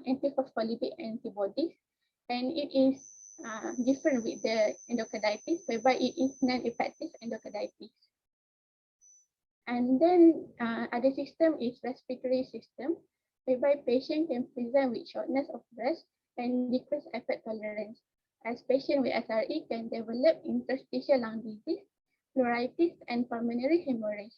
Speaker 7: antiphospholipid antibodies, and it is different with the endocarditis, whereby it is non-effective endocarditis. And then other system is respiratory system, whereby patient can present with shortness of breath and decreased effort tolerance. As patient with SRE can develop interstitial lung disease, pleuritis, and pulmonary hemorrhage.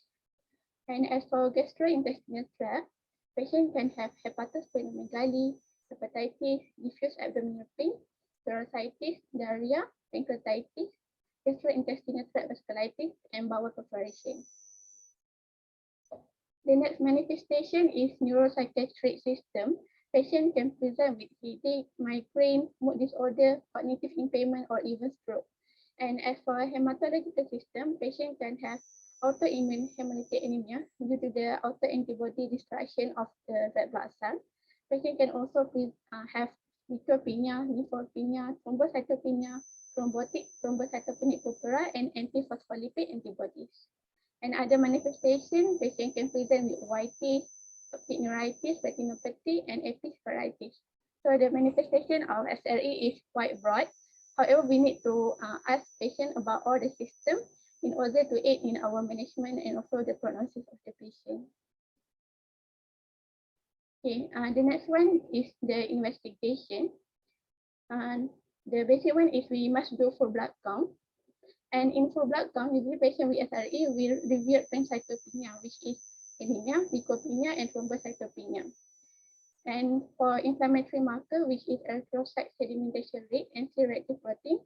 Speaker 7: And as for gastrointestinal tract, patient can have hepatosplenomegaly, hepatitis, diffuse abdominal pain, parasitis, diarrhea, pancreatitis, gastrointestinal tract vasculitis, and bowel perforation. The next manifestation is neuropsychiatric system. Patient can present with headache, migraine, mood disorder, cognitive impairment, or even stroke. And as for hematological system, patient can have autoimmune hemolytic anemia due to the autoantibody destruction of the red blood cell. Patient can also have neutropenia, lymphopenia, thrombocytopenia, thrombocytopenic purpura, and antiphospholipid antibodies. And other manifestation, patient can present with whitish, optic neuritis, retinopathy, and episcleritis. So the manifestation of SLE is quite broad. However, we need to ask patient about all the systems in order to aid in our management and also the prognosis of the patient. Okay, the next one is the investigation. The basic one is we must do full blood count. And in full blood count, usually patient with SRE will reveal pancytopenia, which is anemia, leukopenia, and thrombocytopenia. And for inflammatory marker, which is erythrocyte sedimentation rate and C-reactive protein,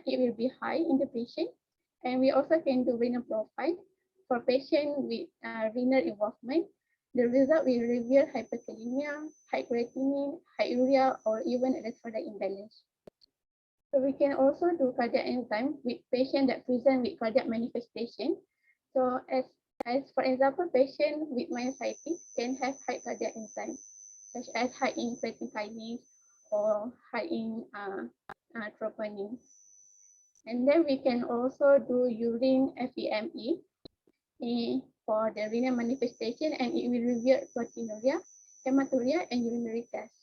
Speaker 7: it will be high in the patient. And we also can do renal profile. For patient with renal involvement, the result will reveal hyperkalemia, high creatinine, high urea, or even electrolyte imbalance. So we can also do cardiac enzyme with patients that present with cardiac manifestation. So as for example, patient with myositis can have high cardiac enzyme, such as high in creatine kinase or high in troponin. And then we can also do urine FEME for the renal manifestation, and it will reveal proteinuria, hematuria, and urinary test.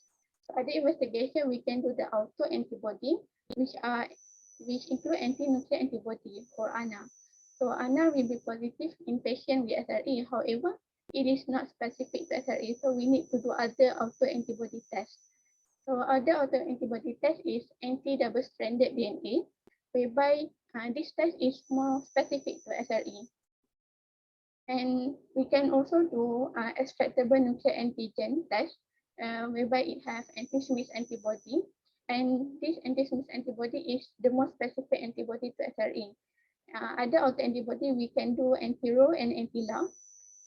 Speaker 7: So other investigation, we can do the autoantibody, which include anti-nuclear antibody or ANA. So ANA will be positive in patient with SRE. However, it is not specific to SRE, so we need to do other autoantibody tests. So other autoantibody test is anti-double-stranded DNA, whereby this test is more specific to SRE. And we can also do extractable nuclear antigen test, whereby it has anti-Smith antibody. And this anti-Smith antibody is the most specific antibody to SRE. Other autoantibody, we can do anti-Ro and anti-LA,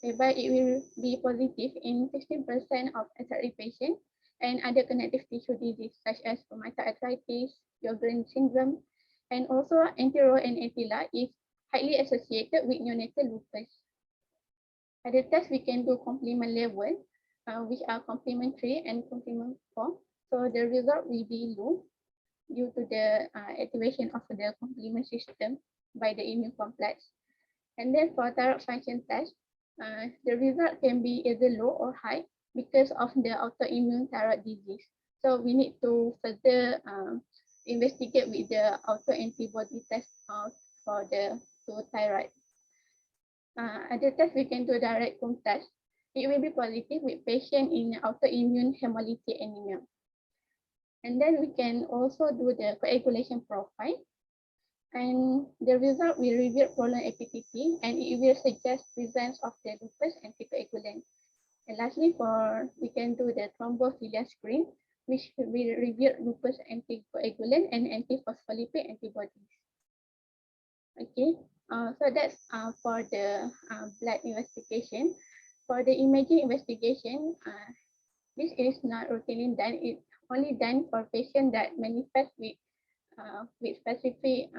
Speaker 7: whereby it will be positive in 16% of SRE patients and other connective tissue disease such as rheumatoid arthritis, Sjogren syndrome, and also anti-Ro and anti-LA is highly associated with neonatal lupus. Other tests we can do complement level, which are complement 3 and complement 4. So the result will be low due to the activation of the complement system by the immune complex. And then for thyroid function test, the result can be either low or high because of the autoimmune thyroid disease. So we need to further investigate with the autoantibody test for the thyroid. Other test we can do direct home test. It will be positive with patient in autoimmune hemolytic anemia. And then we can also do the coagulation profile. And the result will reveal prolonged APTP and it will suggest presence of the lupus anticoagulant. And lastly, we can do the thrombophilia screen, which will reveal lupus anticoagulant and antiphospholipid antibodies. Okay, so that's for the blood investigation. For the imaging investigation, this is not routinely done. It's only done for patients that manifest with specific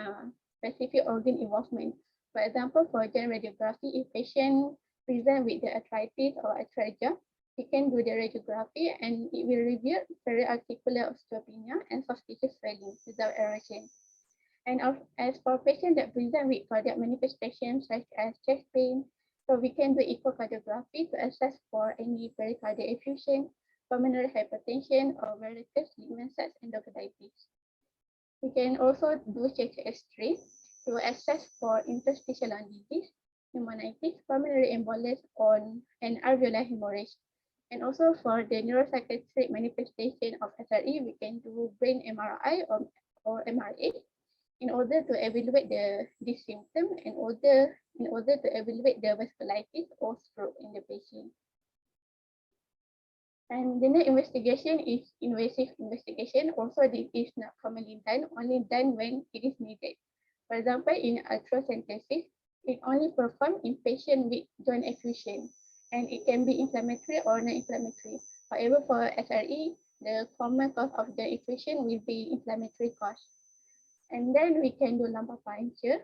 Speaker 7: organ involvement. For example, for general radiography, if patient present with the arthritis or arthralgia, we can do the radiography and it will reveal periarticular osteopenia and soft tissue swelling without erosion. And as for patients that present with cardiac manifestations such as chest pain, so we can do echocardiography to assess for any pericardial effusion, pulmonary hypertension, or varicose ligament sets endocarditis. We can also do chest X-ray to assess for interstitial lung disease, pneumonitis, pulmonary embolus, and alveolar hemorrhage. And also for the neuropsychiatric manifestation of SRE, we can do brain MRI or MRA in order to evaluate this symptom and in order to evaluate the vasculitis or stroke in the patient. And the next investigation is invasive investigation. Also, this is not commonly done, only done when it is needed. For example, in ultracentesis, it only performed in patients with joint effusion, and it can be inflammatory or non-inflammatory. However, for SRE, the common cause of the effusion will be inflammatory cause. And then we can do lumbar puncture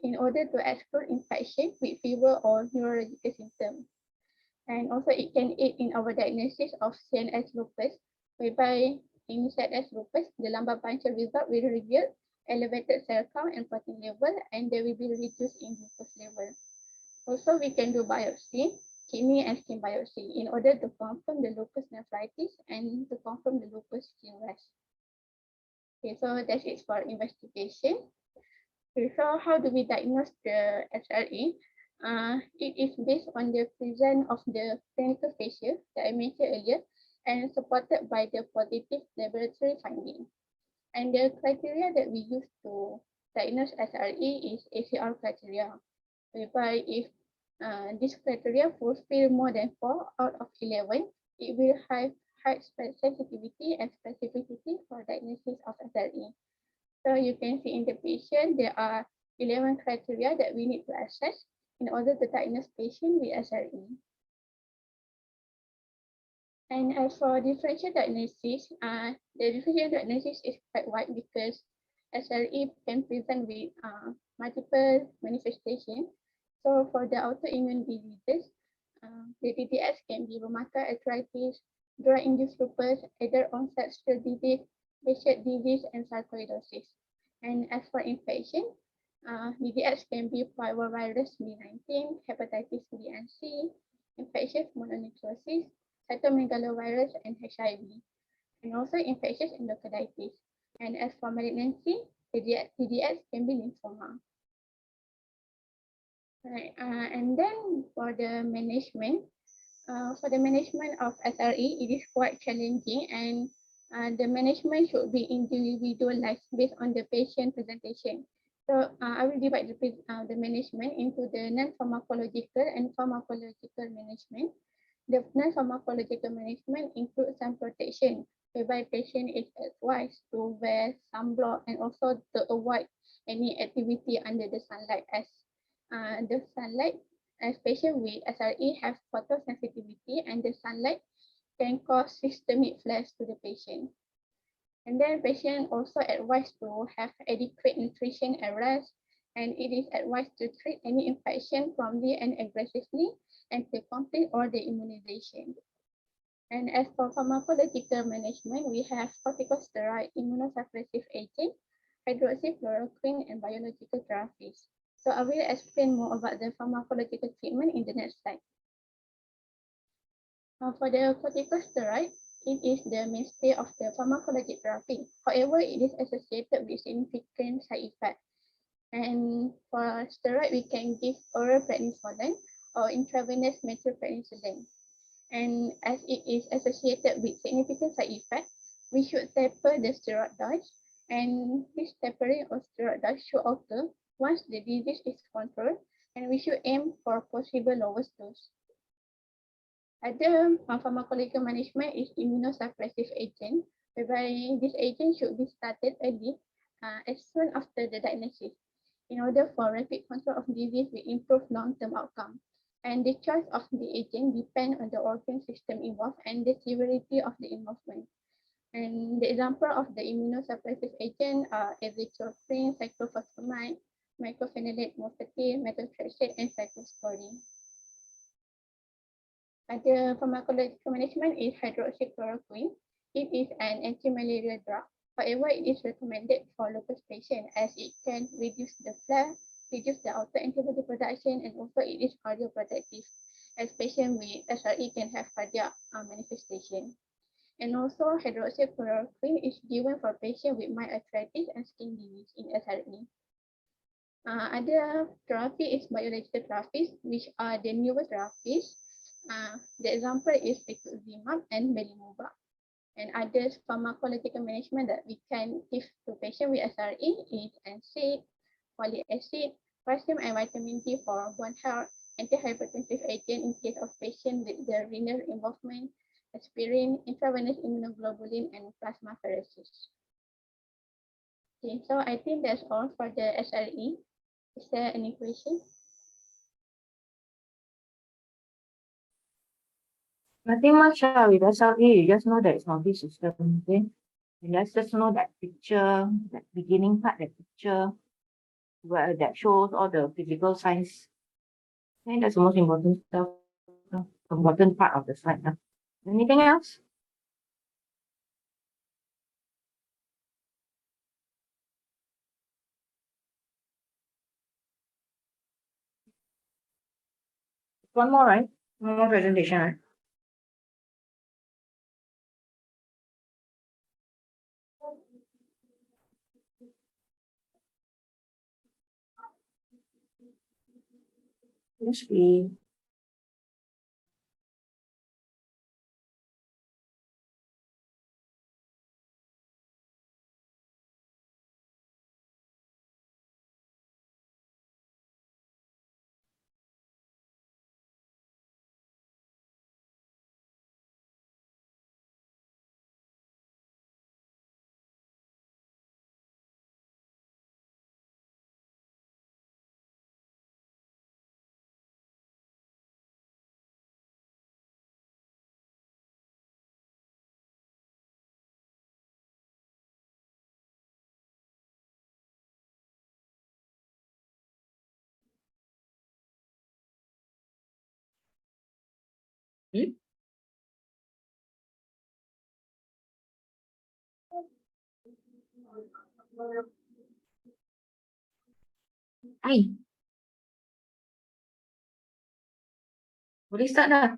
Speaker 7: in order to exclude infection with fever or neurological symptoms. And also it can aid in our diagnosis of CNS lupus, whereby in CNS lupus, the lumbar puncture result will reveal elevated cell count and protein level, and they will be reduced in glucose level. Also, we can do biopsy, kidney and skin biopsy, in order to confirm the lupus nephritis and to confirm the lupus skin rash. Okay, so that's it for investigation. Okay, so how do we diagnose the SRE? It is based on the presence of the clinical feature that I mentioned earlier and supported by the positive laboratory finding. And the criteria that we use to diagnose SRE is ACR criteria, whereby if this criteria fulfill more than 4 out of 11, it will have high sensitivity and specificity for diagnosis of SRE. So you can see in the patient, there are 11 criteria that we need to assess in order to diagnose patient with SRE. And as for differential diagnosis, the differential diagnosis is quite wide because SRE can present with multiple manifestations. So for the autoimmune diseases, the DDS can be rheumatoid arthritis, drug-induced lupus, either onset still's disease, Behçet disease, and sarcoidosis. And as for infection, DDS can be parvovirus B19, hepatitis B and C, infectious mononucleosis, cytomegalovirus, and HIV, and also infectious endocarditis. And as for malignancy, DDS can be lymphoma. Right, and then for the management of SRE, it is quite challenging, and the management should be individualized based on the patient presentation. So I will divide the management into the non-pharmacological and pharmacological management. The non-pharmacological management includes some protection, whereby patient is advised to wear sunblock and also to avoid any activity under the sunlight, as the sunlight, as patients with SRE have photosensitivity, and the sunlight can cause systemic flares to the patient. And then patient also advised to have adequate nutrition and rest, and it is advised to treat any infection promptly and aggressively, anti-conflict, or the immunization. And as for pharmacological management, we have corticosteroid, immunosuppressive agent, hydroxychloroquine, and biological therapies. So I will explain more about the pharmacological treatment in the next slide. For the corticosteroid, it is the mainstay of the pharmacologic therapy. However, it is associated with significant side effects. And for steroid, we can give oral prednisolone or intravenous methylprednisolone. And as it is associated with significant side effects, we should taper the steroid dose. And this tapering of steroid dose should occur once the disease is controlled, and we should aim for possible lowest dose. Other pharmacological management is immunosuppressive agent, whereby this agent should be started early, as soon after the diagnosis, in order for rapid control of disease with improved long-term outcome. And the choice of the agent depends on the organ system involved and the severity of the involvement. And the example of the immunosuppressive agent are azathioprine, cyclophosphamide, mycophenolate mofetil, methotrexate, and cyclosporine. Other pharmacological management is hydroxychloroquine. It is an anti-malarial drug. However, it is recommended for lupus patients as it can reduce the flare, reduce the autoantibody production, and also it is cardioprotective, as patients with SRE can have cardiac manifestation. And also, hydroxychloroquine is given for patients with mild arthritis and skin disease in SRE. Other therapy is biological therapies, which are the newer therapies. The example is rituximab and belimumab. And other pharmacological management that we can give to patients with SRE is NSAID, folic acid, calcium and vitamin D for bone health, antihypertensive agent in case of patients with the renal involvement, aspirin, intravenous immunoglobulin, and plasmapheresis. Okay, so I think that's all for the SRE. Is there any question?
Speaker 8: Nothing much with SRE, you just know that it's multi-system, okay? And let's just know that picture, that beginning part, that picture, where that shows all the physical signs. I think that's the most important stuff, important part of the slide. Anything else? One more, right? One more presentation, right? Yes, please. Ay, boleh start dah.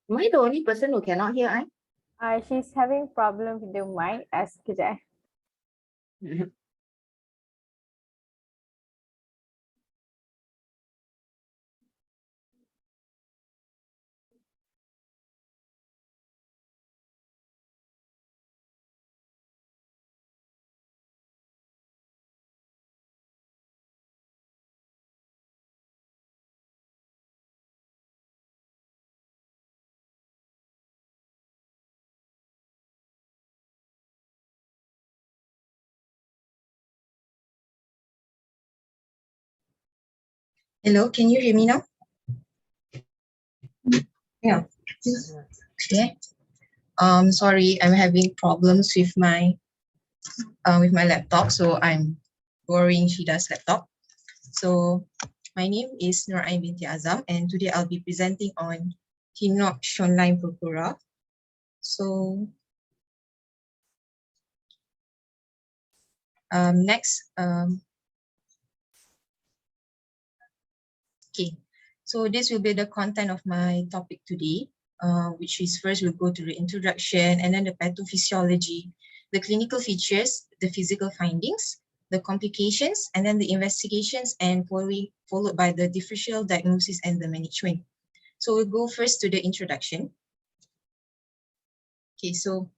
Speaker 8: Am I the only person who cannot hear, I?
Speaker 9: She's having problem with the mic. Sekejap.
Speaker 10: Hello, can you hear me now? Yeah. Okay. Sorry, I'm having problems with my laptop, so I'm borrowing Shida's laptop. So my name is Nur Ain binti Azam, and today I'll be presenting on Hinox-Schönlein purpura. So next, okay. So this will be the content of my topic today, which is first we'll go to the introduction and then the pathophysiology, the clinical features, the physical findings, the complications, and then the investigations, and followed by the differential diagnosis and the management. So we'll go first to the introduction. Okay, so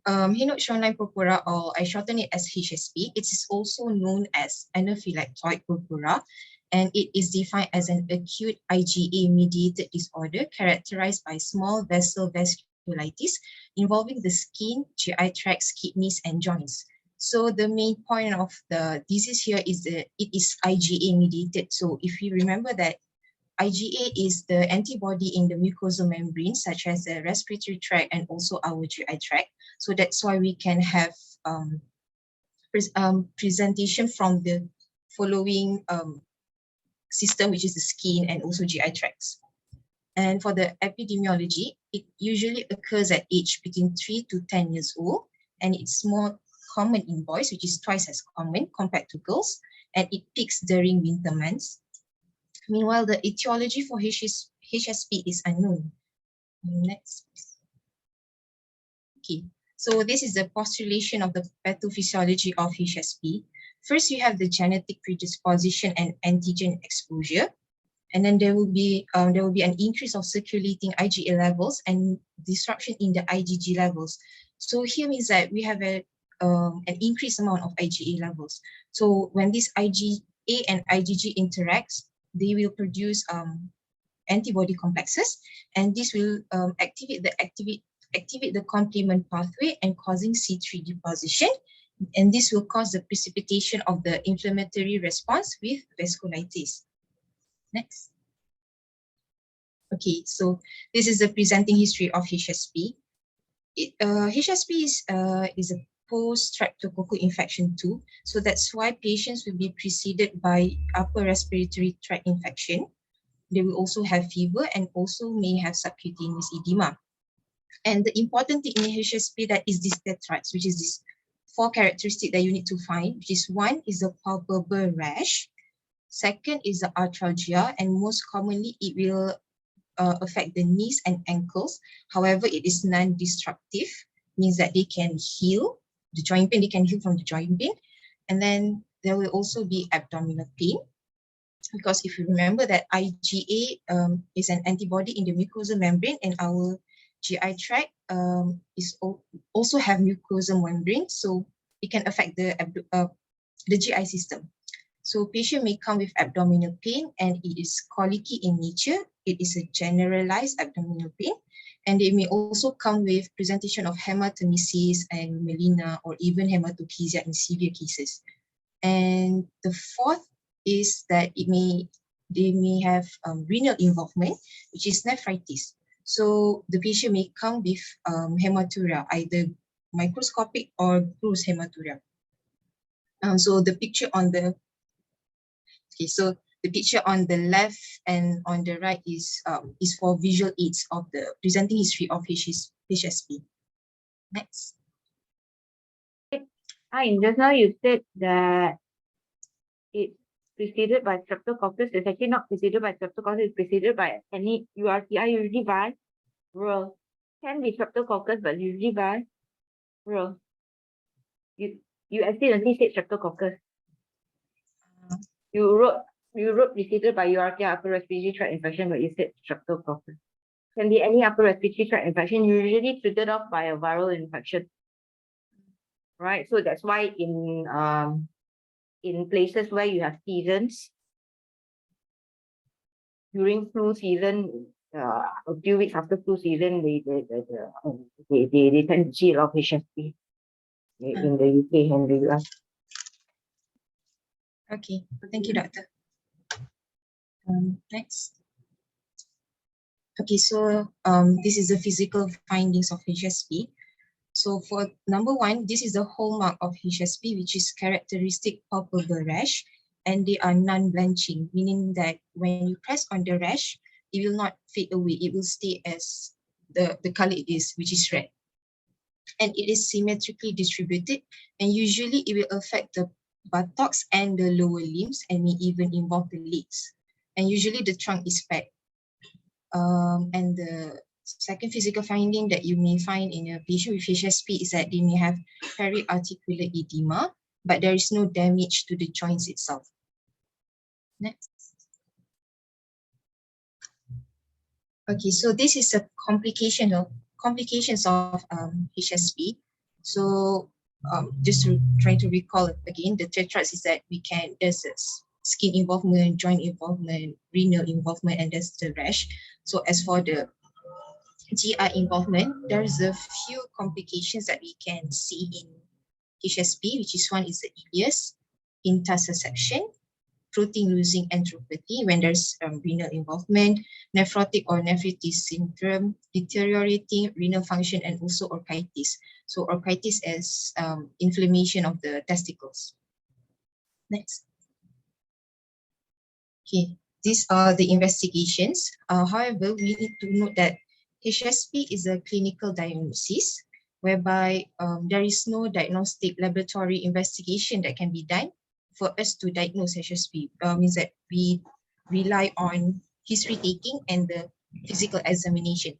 Speaker 10: Hinox-Schönlein purpura, or I shorten it as HSP. It is also known as anaphylactoid purpura, and it is defined as an acute IgA-mediated disorder characterized by small vessel vasculitis involving the skin, GI tracts, kidneys, and joints. So the main point of the disease here is that it is IgA-mediated. So if you remember that IgA is the antibody in the mucosal membrane, such as the respiratory tract and also our GI tract. So that's why we can have presentation from the following system, which is the skin and also GI tracts. And for the epidemiology, it usually occurs at age between 3 to 10 years old, and it's more common in boys, which is twice as common compared to girls, and it peaks during winter months. Meanwhile, the etiology for HSP is unknown. Next. Okay, so this is the postulation of the pathophysiology of HSP. First, you have the genetic predisposition and antigen exposure, and then there will be an increase of circulating IgA levels and disruption in the IgG levels. So here means that we have an increased amount of IgA levels. So when this IgA and IgG interacts, they will produce antibody complexes, and this will activate the complement pathway and causing C3 deposition, and this will cause the precipitation of the inflammatory response with vasculitis. Next. Okay, so this is the presenting history of HSP. HSP is a post-streptococcal infection too, so that's why patients will be preceded by upper respiratory tract infection. They will also have fever and also may have subcutaneous edema. And the important thing in HSP that is this tetrax, which is this 4 characteristics that you need to find, which is one is the palpable rash, second is the arthralgia, and most commonly it will affect the knees and ankles. However, it is non-destructive, means that they can heal the joint pain, they can heal from the joint pain. And then there will also be abdominal pain, because if you remember that IgA is an antibody in the mucosal membrane, and our GI tract is also have mucosal membrane, so it can affect the GI system. So patient may come with abdominal pain, and it is colicky in nature. It is a generalized abdominal pain, and they may also come with presentation of hematemesis and melena, or even hematochezia in severe cases. And the fourth is that they may have renal involvement, which is nephritis. So the patient may come with hematuria, either microscopic or gross hematuria. So the picture on the left and on the right is for visual aids of the presenting history of HSP. Next.
Speaker 8: Hi, just now you said that it's preceded by streptococcus. It's actually not preceded by streptococcus, it's preceded by any URTI, usually by viral. Can be streptococcus, but usually by viral. You accidentally said streptococcus. You wrote preceded by URTI, upper respiratory tract infection, but you said streptococcus. Can be any upper respiratory tract infection, usually triggered off by a viral infection. Right, so that's why in places where you have seasons, during flu season, a few weeks after flu season, they tend to see a lot of HSP in the UK and the US.
Speaker 10: Okay, thank you, doctor. Next. Okay, so this is the physical findings of HSP. So for number one, this is the hallmark of HSP, which is characteristic palpable rash, and they are non-blanching, meaning that when you press on the rash, it will not fade away. It will stay as the color it is, which is red. And it is symmetrically distributed, and usually it will affect the buttocks and the lower limbs, and may even involve the legs. And usually the trunk is fat. And the second physical finding that you may find in a patient with HSP is that they may have periarticular edema, but there is no damage to the joints itself. Next. Okay, so this is a complications of HSP. So just to try to recall again, the tetrads is that there's skin involvement, joint involvement, renal involvement, and there's the rash. So as for the GI involvement, there's a few complications that we can see in HSP, which is one is the ileus, intussusception, protein losing enteropathy when there's renal involvement, nephrotic or nephritis syndrome, deteriorating renal function, and also orchitis. So orchitis is inflammation of the testicles. Next. Okay, these are the investigations. However, we need to note that HSP is a clinical diagnosis whereby there is no diagnostic laboratory investigation that can be done for us to diagnose HSP. Means that we rely on history taking and the physical examination.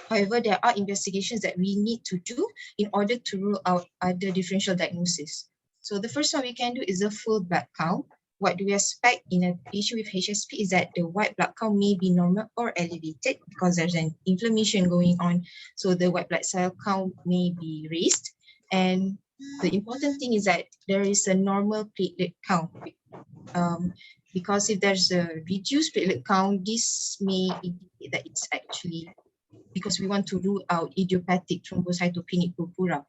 Speaker 10: However, there are investigations that we need to do in order to rule out other differential diagnoses. So the first one we can do is a full blood count. What do we expect in a patient with HSP is that the white blood count may be normal or elevated because there's an inflammation going on. So the white blood cell count may be raised. And the important thing is that there is a normal platelet count. Because if there's a reduced platelet count, this may indicate that it's actually because we want to rule out idiopathic thrombocytopenic purpura.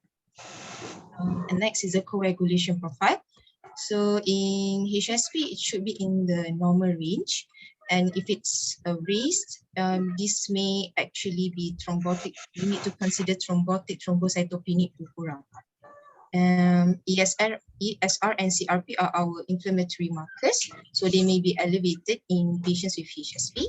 Speaker 10: And next is a coagulation profile. So in HSP, it should be in the normal range. And if it's raised, this may actually be thrombotic. We need to consider thrombotic thrombocytopenic purpura. ESR and CRP are our inflammatory markers. So they may be elevated in patients with HSP.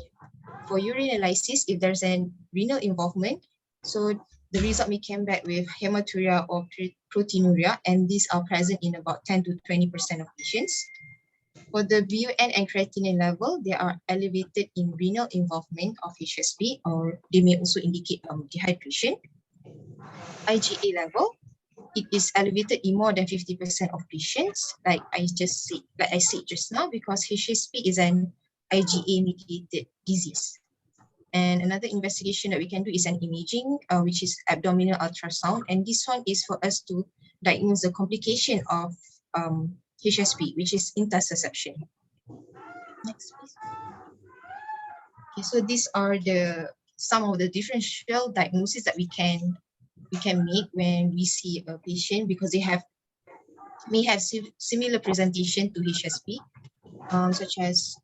Speaker 10: For urinalysis, if there's an renal involvement, so the result may come back with hematuria or proteinuria, and these are present in about 10 to 20% of patients. For the BUN and creatinine level, they are elevated in renal involvement of HSP, or they may also indicate dehydration. IgA level, it is elevated in more than 50% of patients, like I said just now, because HSP is an IgA-mediated disease. And another investigation that we can do is an imaging, which is abdominal ultrasound. And this one is for us to diagnose the complication of HSP, which is intussusception. Next, please. Okay, so these are some of the differential diagnoses that we can make when we see a patient, because they may have similar presentation to HSP, such as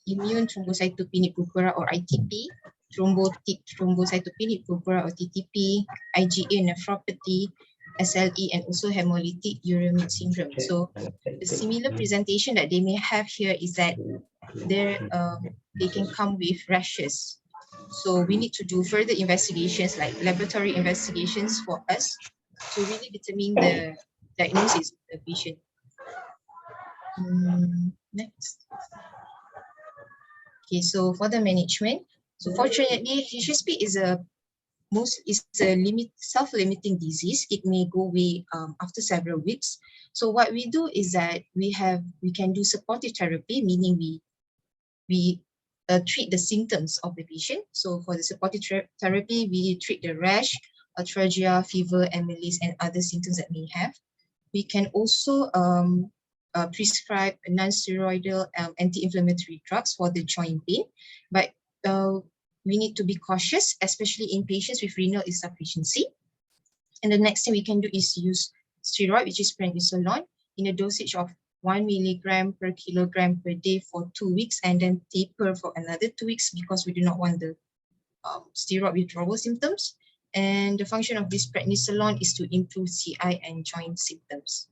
Speaker 10: immune thrombocytopenic purpura or ITP, thrombotic thrombocytopenic purpura or TTP, IgA nephropathy, SLE, and also hemolytic uremic syndrome. So the similar presentation that they may have here is that they can come with rashes. So we need to do further investigations, like laboratory investigations, for us to really determine the diagnosis of the patient. Next. Okay, so for the management, so fortunately, HSP is a self-limiting disease. It may go away after several weeks. So what we do is that we can do supportive therapy, meaning we treat the symptoms of the patient. So for the supportive therapy, we treat the rash, arthralgia, fever, malaise, and other symptoms that may have. We can also prescribe non-steroidal anti-inflammatory drugs for the joint pain, but we need to be cautious, especially in patients with renal insufficiency. And the next thing we can do is use steroid, which is prednisolone, in a dosage of 1 milligram per kilogram per day for 2 weeks, and then taper for another 2 weeks, because we do not want the steroid withdrawal symptoms. And the function of this prednisolone is to improve CI and joint symptoms.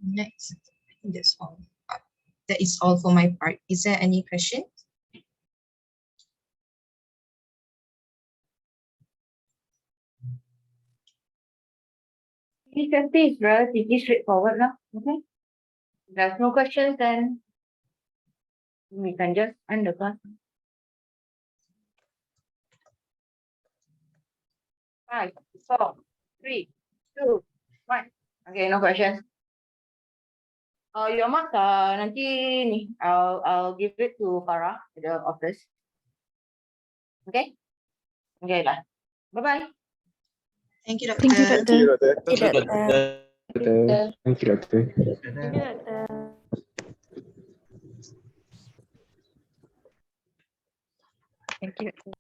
Speaker 10: Next, I think that's all. That is all for my part. Is there any question?
Speaker 8: HSP is relatively straightforward now. Okay. If there's no questions, then we can just end the class. 5, 4, 3, 2, 1. Okay, no questions. Your marks nanti ni I'll give it to Farah at the office. Okay. Okay lah. Bye bye.
Speaker 10: Thank you, Doctor.
Speaker 3: Thank you, Doctor.
Speaker 5: Thank you, Doctor.
Speaker 3: Thank you, Doctor.
Speaker 4: Thank you, Doctor.
Speaker 9: Thank you, Doctor.
Speaker 6: Thank you.